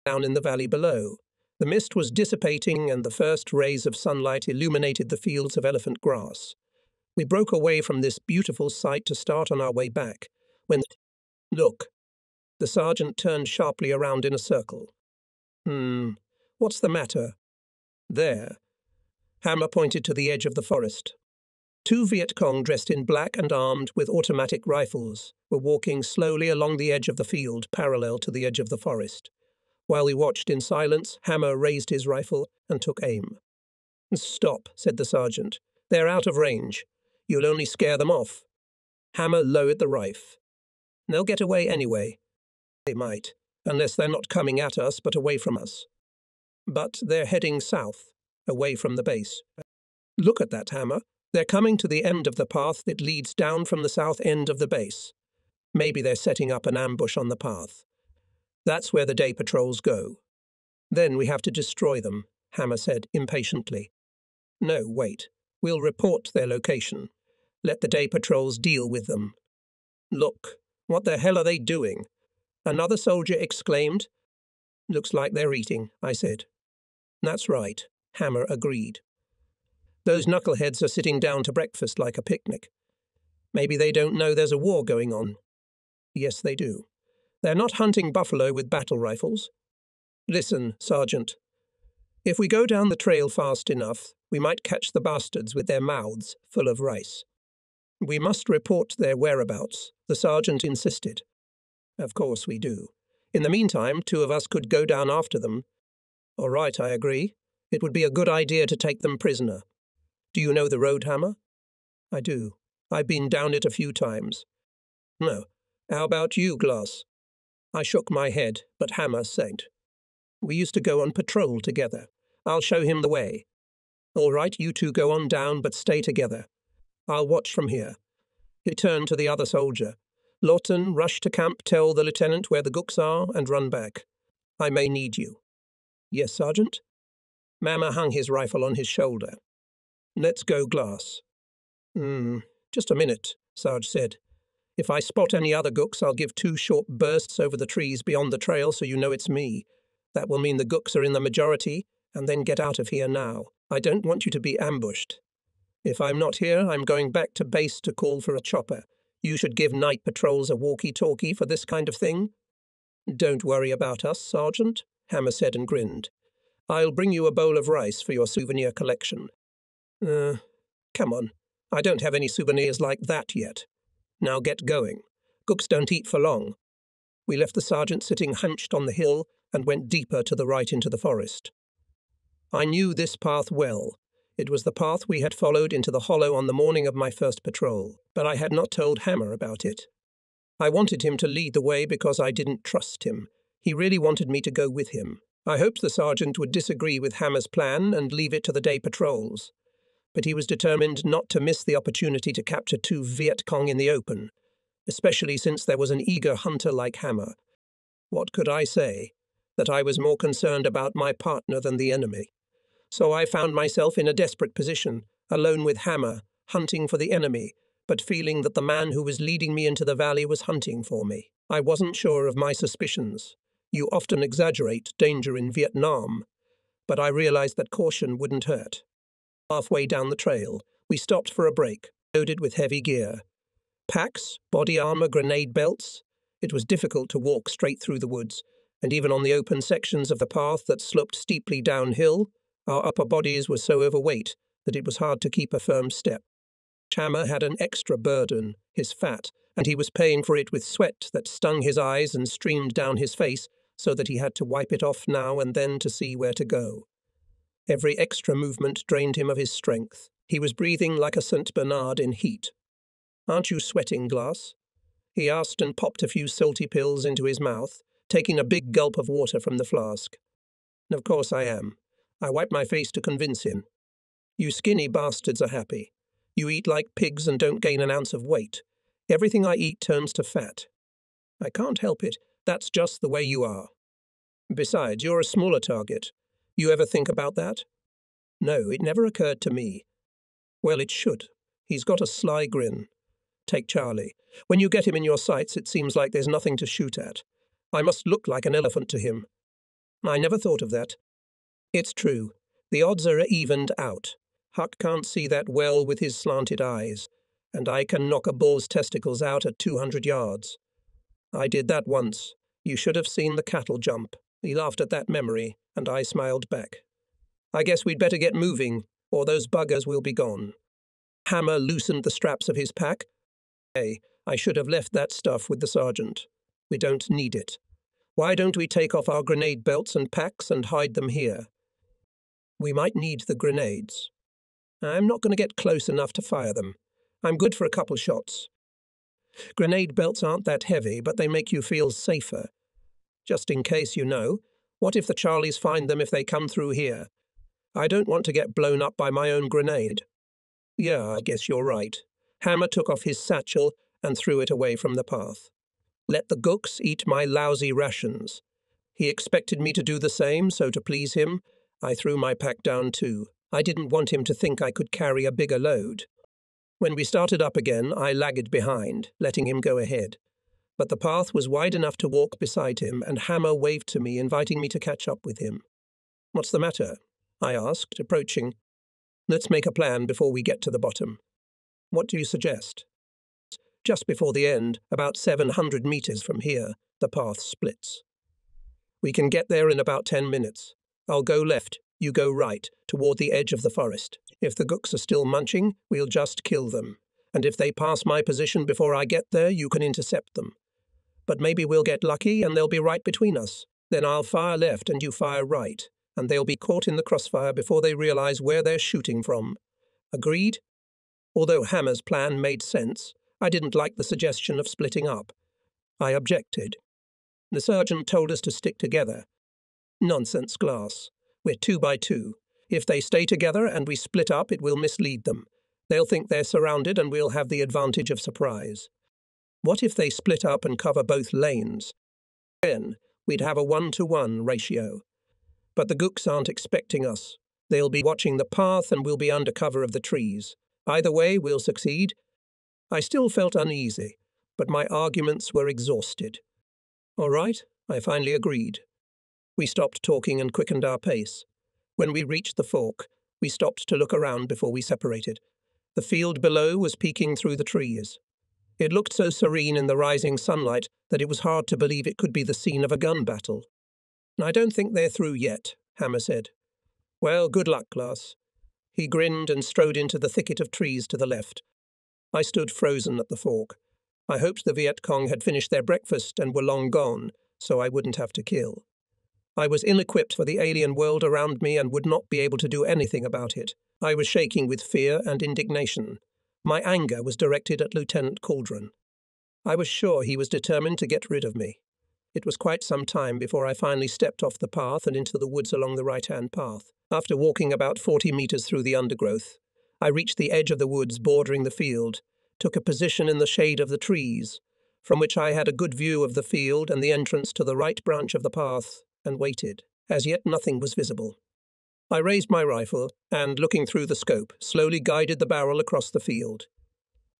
Speaker 1: Down in the valley below, the mist was dissipating and the first rays of sunlight illuminated the fields of elephant grass. We broke away from this beautiful sight to start on our way back, when— Look! The sergeant turned sharply around in a circle. What's the matter? There. Hammer pointed to the edge of the forest. 2 Viet Cong dressed in black and armed with automatic rifles were walking slowly along the edge of the field parallel to the edge of the forest. While we watched in silence, Hammer raised his rifle and took aim. Stop, said the sergeant. They're out of range. You'll only scare them off. Hammer lowered the rifle. They'll get away anyway. They might, unless they're not coming at us but away from us. But they're heading south, away from the base. Look at that, Hammer. They're coming to the end of the path that leads down from the south end of the base. Maybe they're setting up an ambush on the path. That's where the day patrols go. Then we have to destroy them, Hammer said impatiently. No, wait. We'll report their location. Let the day patrols deal with them. Look, what the hell are they doing? Another soldier exclaimed. Looks like they're eating, I said. That's right, Hammer agreed. Those knuckleheads are sitting down to breakfast like a picnic. Maybe they don't know there's a war going on. Yes, they do. They're not hunting buffalo with battle rifles. Listen, Sergeant. If we go down the trail fast enough, we might catch the bastards with their mouths full of rice. We must report their whereabouts, the sergeant insisted. Of course we do. In the meantime, 2 of us could go down after them. All right, I agree. It would be a good idea to take them prisoner. Do you know the road, Hammer? I do. I've been down it a few times. No. How about you, Glass? I shook my head, but Hammer said. We used to go on patrol together. I'll show him the way. All right, you 2 go on down, but stay together. I'll watch from here. He turned to the other soldier. Lawton, rush to camp, tell the lieutenant where the gooks are, and run back. I may need you. Yes, Sergeant? Hammer hung his rifle on his shoulder. Let's go, Glass. Just a minute, Sarge said. If I spot any other gooks, I'll give 2 short bursts over the trees beyond the trail so you know it's me. That will mean the gooks are in the majority, and then get out of here now. I don't want you to be ambushed. If I'm not here, I'm going back to base to call for a chopper. You should give night patrols a walkie-talkie for this kind of thing. Don't worry about us, Sergeant, Hammer said and grinned. I'll bring you a bowl of rice for your souvenir collection. Come on. I don't have any souvenirs like that yet. Now get going. Gooks don't eat for long. We left the sergeant sitting hunched on the hill and went deeper to the right into the forest. I knew this path well. It was the path we had followed into the hollow on the morning of my first patrol, but I had not told Hammer about it. I wanted him to lead the way because I didn't trust him. He really wanted me to go with him. I hoped the sergeant would disagree with Hammer's plan and leave it to the day patrols. But he was determined not to miss the opportunity to capture 2 Viet Cong in the open, especially since there was an eager hunter like Hammer. What could I say? That I was more concerned about my partner than the enemy. So I found myself in a desperate position, alone with Hammer, hunting for the enemy, but feeling that the man who was leading me into the valley was hunting for me. I wasn't sure of my suspicions. You often exaggerate danger in Vietnam, but I realized that caution wouldn't hurt. Halfway down the trail, we stopped for a break, loaded with heavy gear. Packs, body armor, grenade belts. It was difficult to walk straight through the woods, and even on the open sections of the path that sloped steeply downhill, our upper bodies were so overweight that it was hard to keep a firm step. Hammer had an extra burden, his fat, and he was paying for it with sweat that stung his eyes and streamed down his face, so that he had to wipe it off now and then to see where to go. Every extra movement drained him of his strength. He was breathing like a St. Bernard in heat. "Aren't you sweating, Glass?" he asked and popped a few salty pills into his mouth, taking a big gulp of water from the flask. "Of course I am." I wiped my face to convince him. "You skinny bastards are happy. You eat like pigs and don't gain an ounce of weight. Everything I eat turns to fat. I can't help it. That's just the way you are. Besides, you're a smaller target. You ever think about that?" "No, it never occurred to me." "Well, it should. He's got a sly grin. Take Charlie. When you get him in your sights, it seems like there's nothing to shoot at. I must look like an elephant to him." "I never thought of that." "It's true. The odds are evened out. Huck can't see that well with his slanted eyes, and I can knock a bull's testicles out at 200 yards. I did that once. You should have seen the cattle jump." He laughed at that memory, and I smiled back. "I guess we'd better get moving, or those buggers will be gone." Hammer loosened the straps of his pack. "Hey, I should have left that stuff with the sergeant. We don't need it. Why don't we take off our grenade belts and packs and hide them here? We might need the grenades. I'm not going to get close enough to fire them. I'm good for a couple shots. Grenade belts aren't that heavy, but they make you feel safer. Just in case, you know. What if the Charlies find them if they come through here? I don't want to get blown up by my own grenade." "Yeah, I guess you're right." Hammer took off his satchel and threw it away from the path. "Let the gooks eat my lousy rations." He expected me to do the same, so to please him, I threw my pack down too. I didn't want him to think I could carry a bigger load. When we started up again, I lagged behind, letting him go ahead. But the path was wide enough to walk beside him, and Hammer waved to me, inviting me to catch up with him. "What's the matter?" I asked, approaching. "Let's make a plan before we get to the bottom." "What do you suggest?" "Just before the end, about 700 meters from here, the path splits. We can get there in about 10 minutes. I'll go left, you go right, toward the edge of the forest. If the gooks are still munching, we'll just kill them. And if they pass my position before I get there, you can intercept them. But maybe we'll get lucky and they'll be right between us. Then I'll fire left and you fire right, and they'll be caught in the crossfire before they realize where they're shooting from. Agreed?" Although Hammer's plan made sense, I didn't like the suggestion of splitting up. I objected. "The sergeant told us to stick together." "Nonsense, Glass. We're 2 by 2. If they stay together and we split up, it will mislead them. They'll think they're surrounded and we'll have the advantage of surprise. What if they split up and cover both lanes? Then we'd have a 1-to-1 ratio. But the gooks aren't expecting us. They'll be watching the path and we'll be under cover of the trees. Either way, we'll succeed." I still felt uneasy, but my arguments were exhausted. "All right," I finally agreed. We stopped talking and quickened our pace. When we reached the fork, we stopped to look around before we separated. The field below was peeking through the trees. It looked so serene in the rising sunlight that it was hard to believe it could be the scene of a gun battle. "I don't think they're through yet," Hammer said. "Well, good luck, Glass." He grinned and strode into the thicket of trees to the left. I stood frozen at the fork. I hoped the Viet Cong had finished their breakfast and were long gone, so I wouldn't have to kill. I was ill-equipped for the alien world around me and would not be able to do anything about it. I was shaking with fear and indignation. My anger was directed at Lieutenant Cauldron. I was sure he was determined to get rid of me. It was quite some time before I finally stepped off the path and into the woods along the right-hand path. After walking about 40 meters through the undergrowth, I reached the edge of the woods bordering the field, took a position in the shade of the trees, from which I had a good view of the field and the entrance to the right branch of the path, and waited. As yet nothing was visible. I raised my rifle and, looking through the scope, slowly guided the barrel across the field.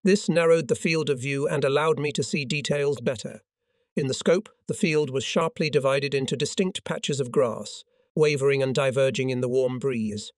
Speaker 1: This narrowed the field of view and allowed me to see details better. In the scope, the field was sharply divided into distinct patches of grass, wavering and diverging in the warm breeze.